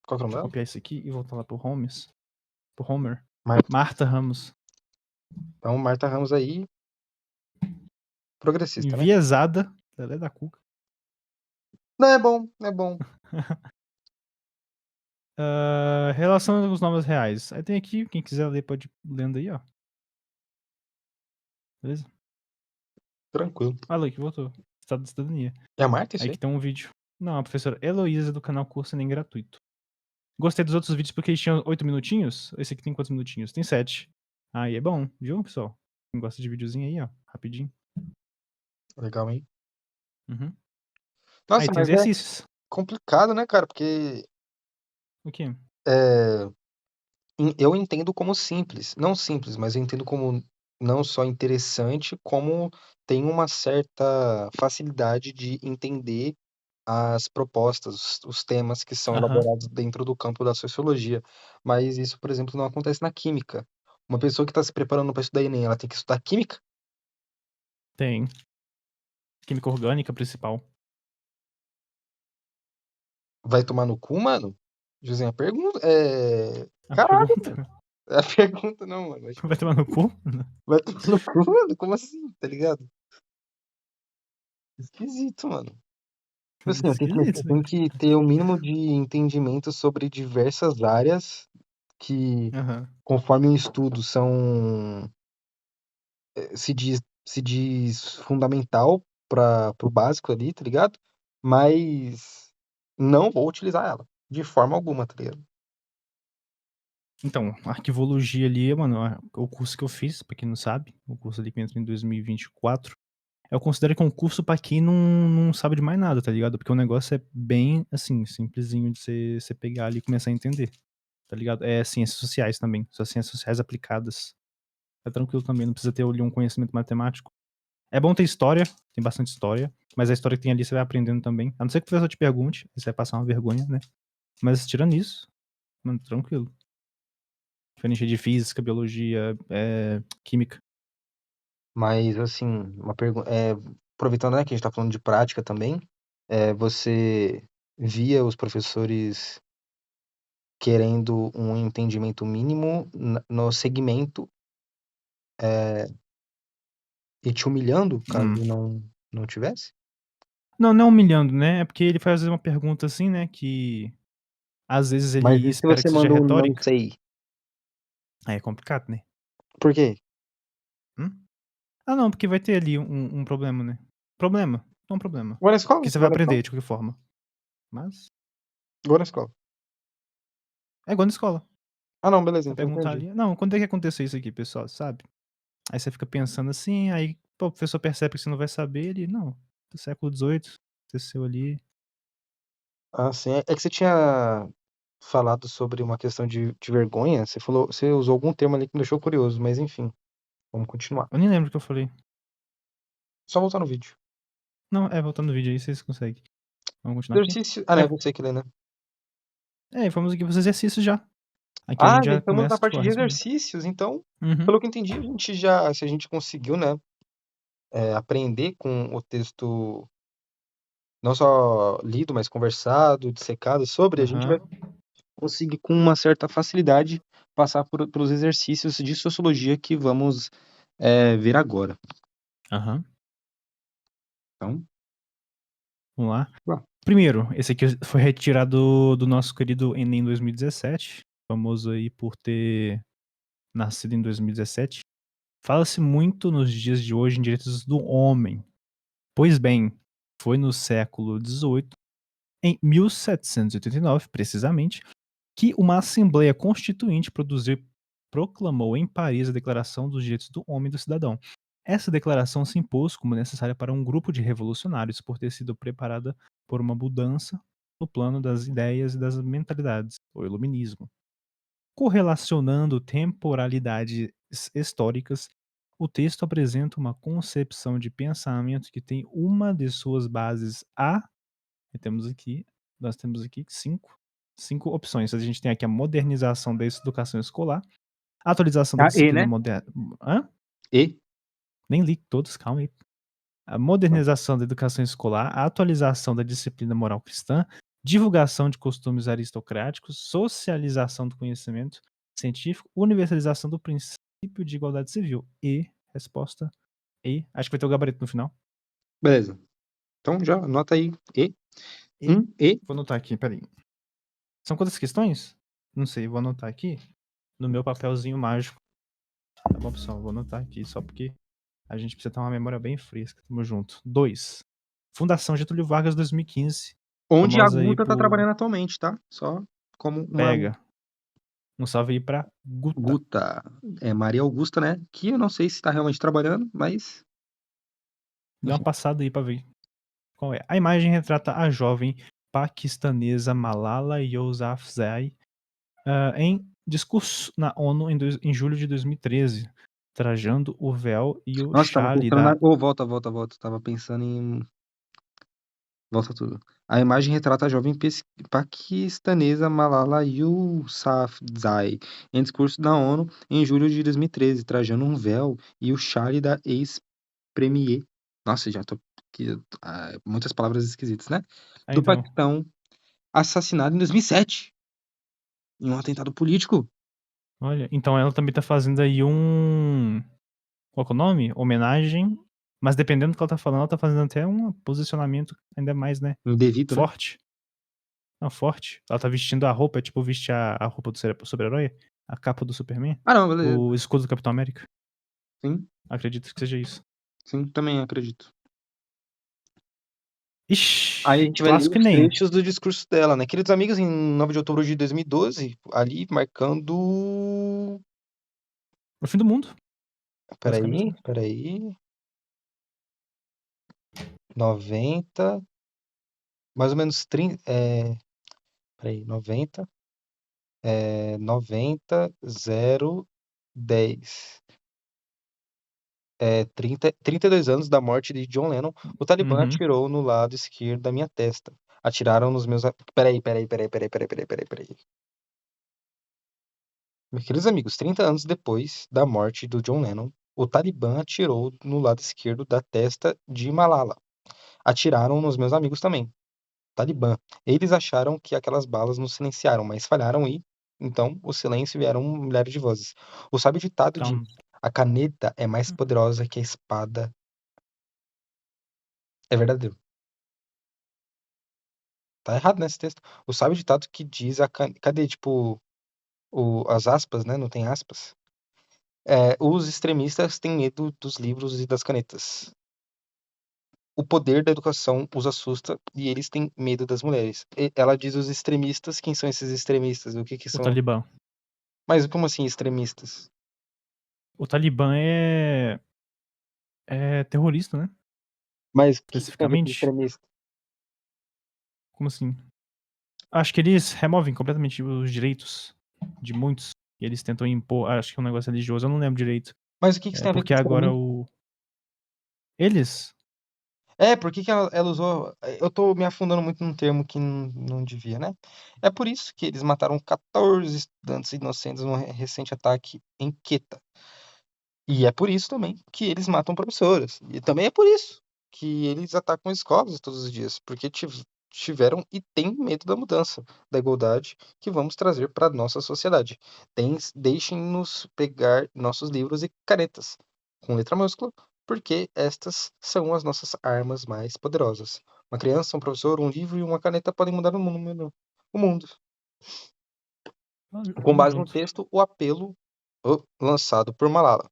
Qual que é o nome Deixa eu dela? copiar isso aqui e voltar lá pro Holmes. Pro Homer. Marta. Marta Ramos. Então, Marta Ramos aí, progressista, né? Enviesada. Ela é da Cuca. Não, é bom, é bom. Relação dos nomes reais. Aí tem aqui, quem quiser ler pode ir lendo aí, ó. Beleza? Tranquilo. Olha aqui, voltou. Estado de cidadania. É a Marta isso Aí aí? que tem um vídeo. Não, a professora Heloísa do canal Curso Enem Gratuito. Gostei dos outros vídeos porque eles tinham 8 minutinhos. Esse aqui tem quantos minutinhos? Tem 7. Aí é bom, viu, pessoal? Quem gosta de videozinho aí, ó. Rapidinho. Legal, hein? Uhum. Aí Nossa, tem mas é exercícios. complicado, né, cara? Porque O quê? é, eu entendo como simples. Não simples, mas eu entendo como não só interessante, como tem uma certa facilidade de entender as propostas, os temas que são Aham. elaborados dentro do campo da sociologia. Mas isso, por exemplo, não acontece na química. Uma pessoa que está se preparando para estudar Enem, ela tem que estudar química? Tem. Química orgânica principal. Vai tomar no cu, mano? José, a pergunta A caralho, pergunta. mano. É a pergunta não, mano. Mas, tipo Vai assim, tomar no cu? vai tomar no cu, mano? Como assim? Tá ligado? Esquisito, mano. Tipo assim, Esquisito eu isso tenho aqui. que ter o mínimo de entendimento sobre diversas áreas que, Aham. conforme o estudo, são se diz fundamental para o básico ali, tá ligado? Mas não vou utilizar ela de forma alguma, tá ligado? Então, arquivologia ali, mano, o curso que eu fiz, pra quem não sabe, o curso ali que entra em 2024, eu considero que é um curso pra quem não sabe de mais nada, tá ligado? Porque o negócio é bem, assim, simplesinho de você pegar ali e começar a entender, tá ligado? É ciências sociais também, só ciências sociais aplicadas. É tranquilo também, não precisa ter ali um conhecimento matemático. É bom ter história, tem bastante história, mas a história que tem ali você vai aprendendo também. A não ser que o professor te pergunte, aí você vai passar uma vergonha, né? Mas tirando isso, mano, tranquilo. Diferente de física, biologia, química. Mas, assim, uma pergunta. Aproveitando, né, que a gente tá falando de prática também, você via os professores querendo um entendimento mínimo no segmento, e te humilhando caso Hum. não tivesse? Não, não humilhando, né? É porque ele faz às vezes uma pergunta assim, né? Que às vezes Mas ele e se espera você que seja manda um não retórica. sei? Aí é complicado, né? Por quê? Hum? Ah, não, porque vai ter ali um problema, né? Problema, não um problema. Igual na escola? Porque você vai Igual na escola? aprender de qualquer forma. Mas Igual na escola. é igual na escola. Ah, não, beleza, Vai então perguntar entendi. ali. Não, quando é que aconteceu isso aqui, pessoal? Sabe? Aí você fica pensando assim, aí pô, o professor percebe que você não vai saber, ele, não, do século XVIII, aconteceu ali. Ah, sim. É que você tinha falado sobre uma questão de vergonha. Você usou algum termo ali que me deixou curioso, mas enfim, vamos continuar. Eu nem lembro o que eu falei. Só voltar no vídeo. Não, voltando no vídeo aí, vocês conseguem. Vamos continuar aqui? Exercício. Ah, É, não, é você que lê, né? vamos aqui pros exercícios já. Aqui a Ah, gente já já estamos na começa, tipo, parte a de responder. exercícios, então, Uhum, pelo que eu entendi, se a gente conseguiu, né, aprender com o texto não só lido, mas conversado, dissecado sobre, a gente vai aham, conseguir com uma certa facilidade passar pelos exercícios de sociologia que vamos ver agora. aham. Então, Vamos lá. bom, Primeiro, esse aqui foi retirado do nosso querido Enem 2017, famoso aí por ter nascido em 2017. Fala-se muito nos dias de hoje em direitos do homem. Pois bem, foi no século XVIII, em 1789, precisamente, que uma Assembleia Constituinte proclamou em Paris a Declaração dos Direitos do Homem e do Cidadão. Essa declaração se impôs como necessária para um grupo de revolucionários por ter sido preparada por uma mudança no plano das ideias e das mentalidades, o iluminismo. Correlacionando temporalidades históricas, o texto apresenta uma concepção de pensamento que tem uma de suas bases e nós temos aqui cinco opções. A gente tem aqui a modernização da educação escolar, a atualização da A E, disciplina né? moderna. Hã? E. Nem li todos, calma aí. A modernização da educação escolar, a atualização da disciplina moral cristã, divulgação de costumes aristocráticos, socialização do conhecimento científico, universalização do princípio de igualdade civil. E, resposta E. Acho que vai ter o gabarito no final. Beleza. Então já anota aí. E. E. E. Vou anotar aqui, peraí. São quantas questões? Não sei, vou anotar aqui no meu papelzinho mágico. Tá bom, pessoal? Vou anotar aqui só porque a gente precisa ter uma memória bem fresca. Tamo junto. 2. Fundação Getúlio Vargas 2015. Onde a Famosa aí Guta tá por trabalhando atualmente, tá? Só como uma Pega. Um salve aí pra Guta. Guta. É Maria Augusta, né? Que eu não sei se tá realmente trabalhando, mas. Dá uma passada aí pra ver qual é. A imagem retrata a jovem paquistanesa Malala Yousafzai em discurso na ONU em julho de 2013, trajando o véu e o Nossa, tava chale pensando na. da. Ô, volta. Tava pensando em. Volta tudo. A imagem retrata a jovem paquistanesa Malala Yousafzai em discurso da ONU em julho de 2013, trajando um véu e o chale da ex-premier. Nossa, já tô aqui, muitas palavras esquisitas, né? Do Então, Paquistão, assassinado em 2007 em um atentado político. olha, então ela também tá fazendo aí um. Qual que é o nome? Homenagem. Mas dependendo do que ela tá falando, ela tá fazendo até um posicionamento ainda mais, né? Indevido, né? Forte. Não, forte. Ela tá vestindo a roupa, é tipo vestir a roupa do super-herói, a capa do Superman, Ah, não, beleza. o escudo do Capitão América. Sim, Acredito que seja isso. sim, também acredito. Aí a Ixi, gente vai ler clássico os Enem. trechos do discurso dela, né? Queridos amigos, em 9 de outubro de 2012, ali marcando. O fim do mundo, basicamente, Peraí, né? peraí. 90, mais ou menos 30. Peraí, 90, 90, 0, 10. 32 anos da morte de John Lennon, o Talibã Uhum. atirou no lado esquerdo da minha testa. Atiraram nos meus. Peraí. Meus queridos amigos, 30 anos depois da morte do John Lennon, o Talibã atirou no lado esquerdo da testa de Malala. Atiraram nos meus amigos também. Talibã. Eles acharam que aquelas balas nos silenciaram, mas falharam e, então, o silêncio vieram milhares de vozes. O sábio ditado diz: Então, a caneta é mais poderosa que a espada. É verdadeiro. Tá errado nesse texto. O sábio ditado que diz cadê, tipo, as aspas, né? Não tem aspas. Os extremistas têm medo dos livros e das canetas. O poder da educação os assusta e eles têm medo das mulheres. Ela diz os extremistas. Quem são esses extremistas? O que que o são? Talibã. Mas como assim extremistas? O Talibã é terrorista, né? Mas o que tem a ver com Especificamente. extremista? Como assim? Acho que eles removem completamente os direitos de muitos. E eles tentam impor, acho que é um negócio religioso, eu não lembro direito. Mas o que que isso tem a ver com Porque agora extremista? Eles. Por que que ela usou. Eu tô me afundando muito num termo que não devia, né? É por isso que eles mataram 14 estudantes inocentes num recente ataque em Quetta. E é por isso também que eles matam professoras. E também é por isso que eles atacam escolas todos os dias, porque tiveram e têm medo da mudança, da igualdade que vamos trazer para nossa sociedade. Deixem-nos pegar nossos livros e canetas, com letra maiúscula, porque estas são as nossas armas mais poderosas. Uma criança, um professor, um livro e uma caneta podem mudar o mundo. O mundo. Com Tamo base no junto. texto, o apelo lançado por Malala.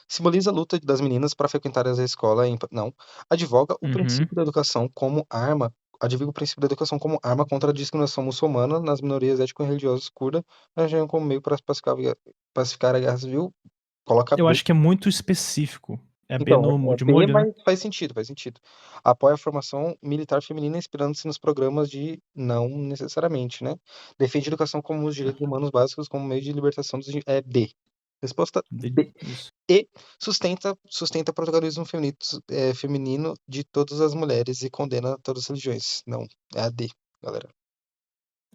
Simboliza a luta das meninas para frequentar a escola não. Advoga o Uhum. princípio da educação como arma. Advoga o princípio da educação como arma contra a discriminação muçulmana nas minorias étnico-religiosas curdas, como meio para pacificar a guerra civil. Coloca Eu B. acho que é muito específico. É B Então, no é de B, molho, né? mas faz sentido, faz sentido. Apoia a formação militar feminina inspirando-se nos programas de não necessariamente, né? Defende a educação como os É, direitos humanos básicos como meio de libertação é B. Resposta D. B. Isso. E sustenta o protagonismo feminino de todas as mulheres e condena todas as religiões. Não, é a D, galera.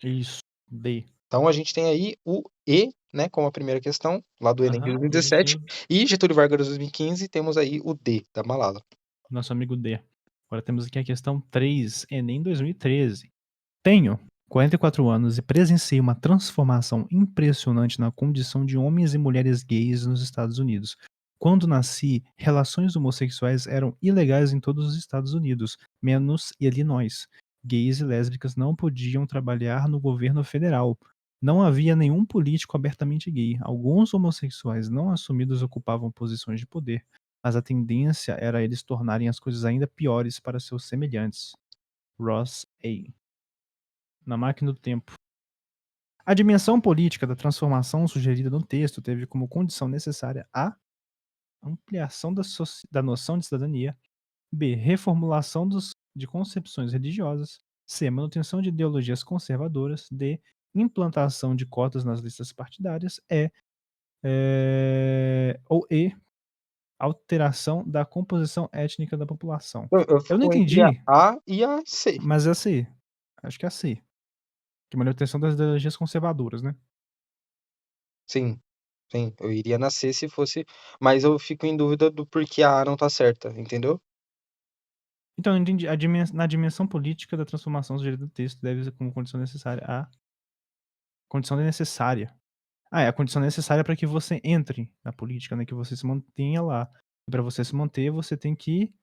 Isso. D. Então a gente tem aí o E, né, como a primeira questão, lá do Enem de Aham. E a 2017, gente e Getúlio Vargas 2015, temos aí o D, da Malala. nosso amigo D. Agora temos aqui a questão 3, Enem 2013. Tenho 44 anos e presenciei uma transformação impressionante na condição de homens e mulheres gays nos Estados Unidos. Quando nasci, relações homossexuais eram ilegais em todos os Estados Unidos, menos Illinois. Gays e lésbicas não podiam trabalhar no governo federal. Não havia nenhum político abertamente gay. Alguns homossexuais não assumidos ocupavam posições de poder, mas a tendência era eles tornarem as coisas ainda piores para seus semelhantes. Ross A. Na máquina do tempo. A dimensão política da transformação sugerida no texto teve como condição necessária a ampliação da noção de cidadania, b. reformulação de concepções religiosas, c. manutenção de ideologias conservadoras, d. implantação de cotas nas listas partidárias, ou e. alteração da composição étnica da população. Eu Eu não fico entre a entendi, A e a C. mas é a C. Acho que é a C. Que é manutenção das ideologias conservadoras, né? Sim, sim, eu iria na C se fosse, mas eu fico em dúvida do porquê a A não tá certa, entendeu? Então, eu entendi. Na dimensão política da transformação sugerida do texto deve ser como condição necessária a condição necessária. Ah, é a condição necessária para que você entre na política, né? Que você se mantenha lá. E para você se manter, você tem que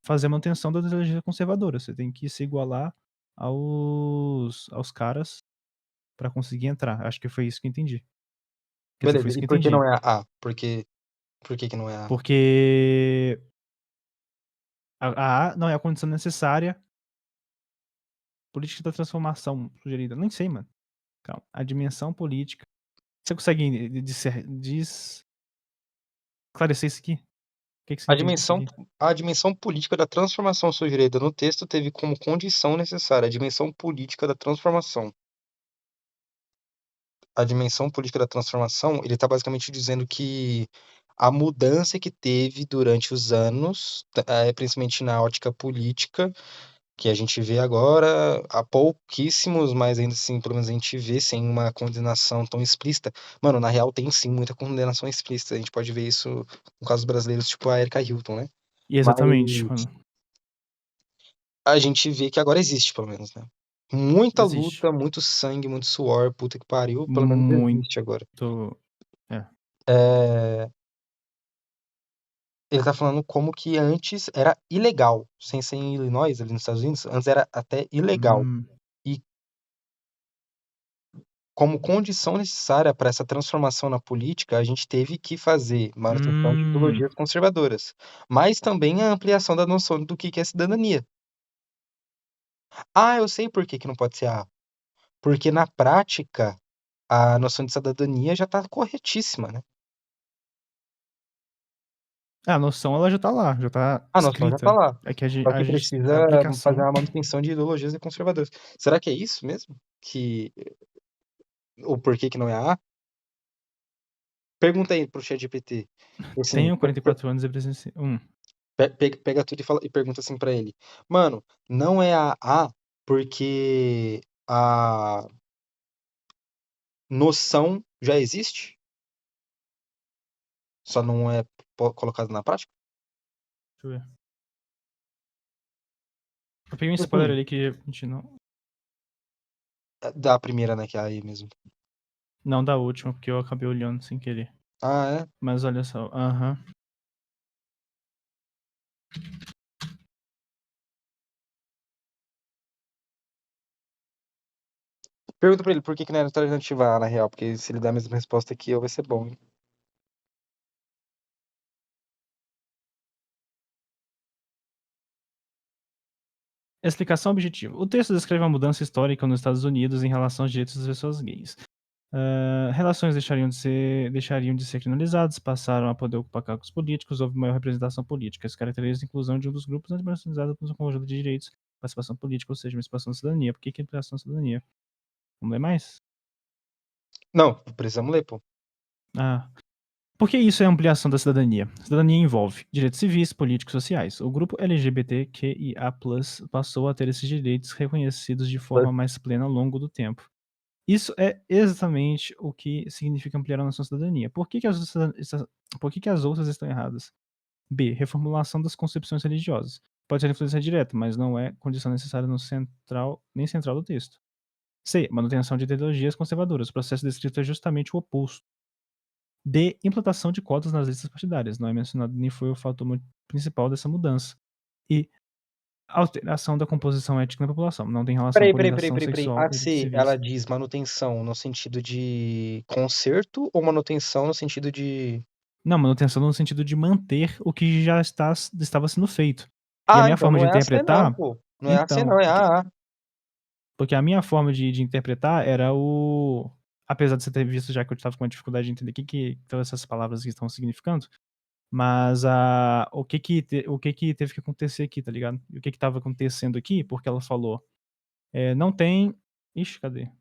fazer a manutenção da ideologia conservadora. Você tem que se igualar aos caras para conseguir entrar. Acho que foi isso que eu entendi. Quer dizer, foi Beleza, isso e que eu por que não entendi. é a A? Por que que não é a A? Porque a não é a condição necessária política da transformação sugerida. Nem sei, mano. Calma. A dimensão política. Você consegue esclarecer isso aqui? O que que você A entende disso dimensão, aqui? a dimensão política da transformação sugerida no texto teve como condição necessária a dimensão política da transformação. A dimensão política da transformação, ele está basicamente dizendo que a mudança que teve durante os anos, principalmente na ótica política, que a gente vê agora há pouquíssimos, mas ainda assim, pelo menos a gente vê sem uma condenação tão explícita. Mano, na real tem sim muita condenação explícita. A gente pode ver isso no caso brasileiros, tipo a Erika Hilton, né? E exatamente, Mas mano. a gente vê que agora existe, pelo menos, né? Muita Existe. luta, muito sangue, muito suor, puta que pariu, pelo menos Muito. existe agora. É. É, ele tá falando como que antes era ilegal, sem ser em Illinois, ali nos Estados Unidos, antes era até ilegal. Hum. E como condição necessária para essa transformação na política, a gente teve que fazer manutenção de Hum. ideologias conservadoras, mas também a ampliação da noção do que é cidadania. Ah, eu sei por que que não pode ser A. Porque na prática, a noção de cidadania já está corretíssima, né? A noção ela já tá lá, já tá A noção já está escrita. lá. É que Só que a precisa fazer aplicação uma manutenção de ideologias e conservadoras. Será que é isso mesmo? Que o porquê que não é a A? Pergunta aí pro ChatGPT. Assim, tenho 44 anos e presenciei. pega tudo e pergunta assim pra ele. Mano, não é a A porque a noção já existe? Só não é colocada na prática? Deixa eu ver. Eu peguei um spoiler Assim, ali que a gente não. da primeira, né, que é a E mesmo. Não da última, porque eu acabei olhando sem querer. Ah, é? Mas olha só. Aham. Pergunta pra ele por que que não era alternativa A, na real, porque se ele dá a mesma resposta que eu, vai ser bom, hein? Explicação objetiva. O texto descreve a mudança histórica nos Estados Unidos em relação aos direitos das pessoas gays. Relações deixariam de ser criminalizadas, passaram a poder ocupar cargos políticos, houve maior representação política. Isso caracteriza a inclusão de um dos grupos marginalizados por um conjunto de direitos, participação política, ou seja, participação da cidadania. Por que ampliação da cidadania? Vamos ler mais? Não, precisamos ler, pô. Ah. Por que isso é ampliação da cidadania? Cidadania envolve direitos civis, políticos e sociais. O grupo LGBTQIA+, passou a ter esses direitos reconhecidos de forma mais plena ao longo do tempo. Isso é exatamente o que significa ampliar a nossa cidadania. Por que as outras estão erradas? B. Reformulação das concepções religiosas. Pode ser influência direta, mas não é condição necessária no central, nem central do texto. C. Manutenção de ideologias conservadoras. O processo descrito é justamente o oposto. D. Implantação de cotas nas listas partidárias. Não é mencionado nem foi o fator principal dessa mudança. E alteração da composição étnica da população. Não tem relação Peraí, com peraí, peraí, orientação peraí, peraí. sexual A e direitos C, ela civis. diz manutenção no sentido de conserto ou manutenção no sentido de. Não, manutenção no sentido de manter o que já estava sendo feito. E a Ah, minha então forma de não é a C não, interpretar. pô. Não é a C Então, não, é a A. porque a minha forma de interpretar era o. Apesar de você ter visto já que eu estava com uma dificuldade de entender que todas essas palavras aqui estão significando, mas o que teve que acontecer aqui, tá ligado? E o que estava acontecendo aqui, porque ela falou, não tem. Ixi, cadê?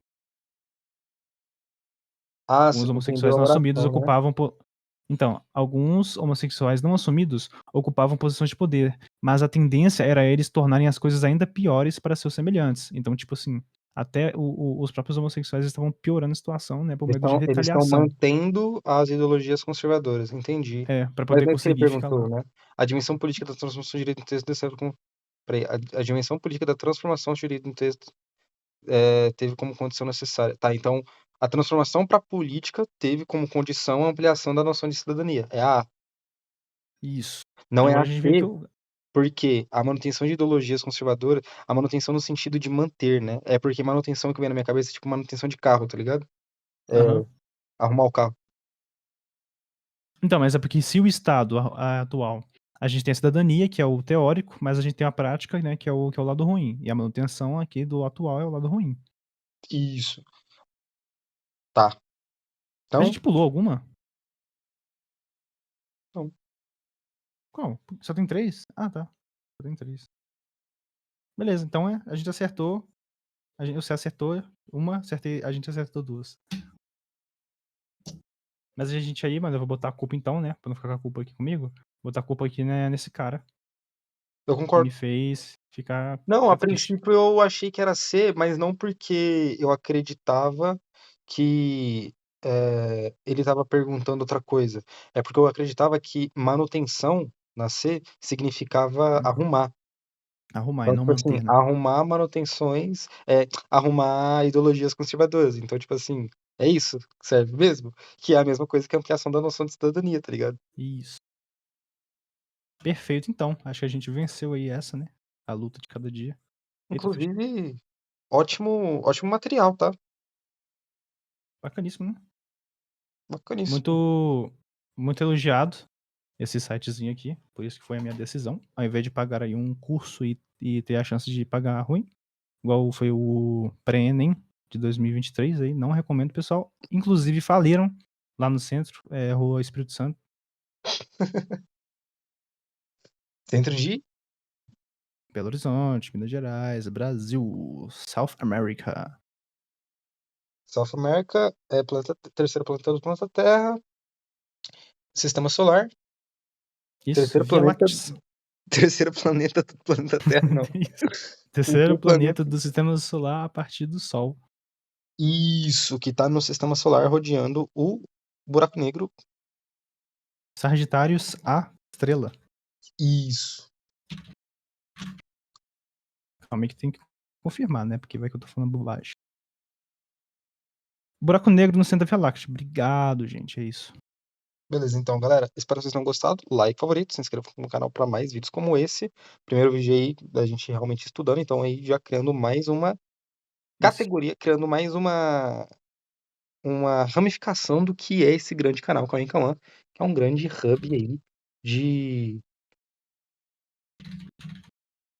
Ah, você Alguns entendeu homossexuais a não assumidos oração, né? ocupavam. Então, alguns homossexuais não assumidos ocupavam posições de poder, mas a tendência era eles tornarem as coisas ainda piores para seus semelhantes. Então, tipo assim, até os próprios homossexuais estavam piorando a situação, né, por medo de Eles estão retaliação. mantendo as ideologias conservadoras, entendi. Para Mas poder não é isso que ele conseguir ficar perguntou, lá. né? A dimensão política da transformação de direito no texto deve com. Peraí, a dimensão política da transformação de direito no texto teve como condição necessária. Tá, então a transformação para a política teve como condição a ampliação da noção de cidadania. É a A. Isso. Não é Agora a a gente vê que C, porque a manutenção de ideologias conservadoras, a manutenção no sentido de manter, né? É porque manutenção que vem na minha cabeça é tipo manutenção de carro, tá ligado? É, Aham. arrumar o carro. Então, mas é porque se o Estado atual, a gente tem a cidadania, que é o teórico, mas a gente tem a prática, né, que é o lado ruim. E a manutenção aqui do atual é o lado ruim. Isso. Tá. A Então, gente pulou alguma? então, Qual? Só tem 3? Ah, tá. Só tem 3. Beleza, então a gente acertou. Você acertou uma, a gente acertou duas. Mas a gente aí, mano, eu vou botar a culpa então, né? Pra não ficar com a culpa aqui comigo. Vou botar a culpa aqui, né, nesse cara eu que me concordo. fez Não, a ficar triste. princípio eu achei que era C, mas não porque eu acreditava que ele estava perguntando outra coisa. É porque eu acreditava que manutenção na C significava arrumar. Arrumar e Então, não tipo assim, manter, né? arrumar manutenções, arrumar ideologias conservadoras. Então, tipo assim, é isso que serve mesmo? Que é a mesma coisa que a ampliação da noção de cidadania, tá ligado? Isso. Perfeito, então. Acho que a gente venceu aí essa, né? A luta de cada dia. Eita, fechou. Inclusive, ótimo, ótimo material, tá? Bacaníssimo, né? Bacaníssimo. Muito, muito elogiado esse sitezinho aqui. Por isso que foi a minha decisão. Ao invés de pagar aí um curso e ter a chance de pagar ruim, igual foi o pré-ENEM de 2023 aí, não recomendo, pessoal. Inclusive faliram lá no centro, Rua Espírito Santo, Centro de Belo Horizonte, Minas Gerais, Brasil, South America. South America, terceiro planeta do planeta Terra, sistema solar, Isso, terceiro Via planeta, Láctea. terceiro planeta do planeta Terra, não. Isso. Terceiro Terceiro planeta. planeta do sistema solar a partir do Sol. Isso, que tá no sistema solar rodeando o buraco negro. Sagitários, a estrela. Isso. Calma aí que tem que confirmar, né? Porque vai que eu tô falando bobagem. Buraco negro no centro da Via Láctea. Obrigado, gente. É isso. Beleza, então, galera, espero que vocês tenham gostado. Like, favorito, se inscreva no canal para mais vídeos como esse. Primeiro vídeo aí da gente realmente estudando, então aí já criando mais uma Isso. categoria, criando mais uma ramificação do que é esse grande canal Cauã em Cauã, que é um grande hub aí de,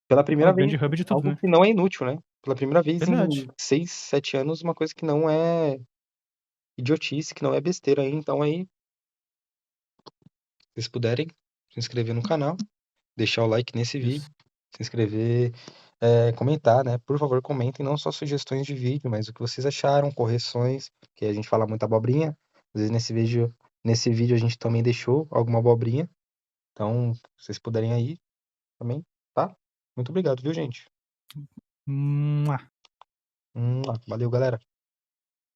pela É primeira o vez, grande hub de tudo, algo né? que não é inútil, né? Pela primeira vez em Verdade. 6, 7 anos, uma coisa que não é idiotice, que não é besteira aí. Então aí, se vocês puderem, se inscrever no canal, deixar o like nesse vídeo, Isso. se inscrever, comentar, né? Por favor, comentem não só sugestões de vídeo, mas o que vocês acharam, correções, que a gente fala muita abobrinha. Às vezes nesse vídeo a gente também deixou alguma abobrinha. Então, se vocês puderem aí também, tá? Muito obrigado, viu, gente? Mua. Valeu, galera.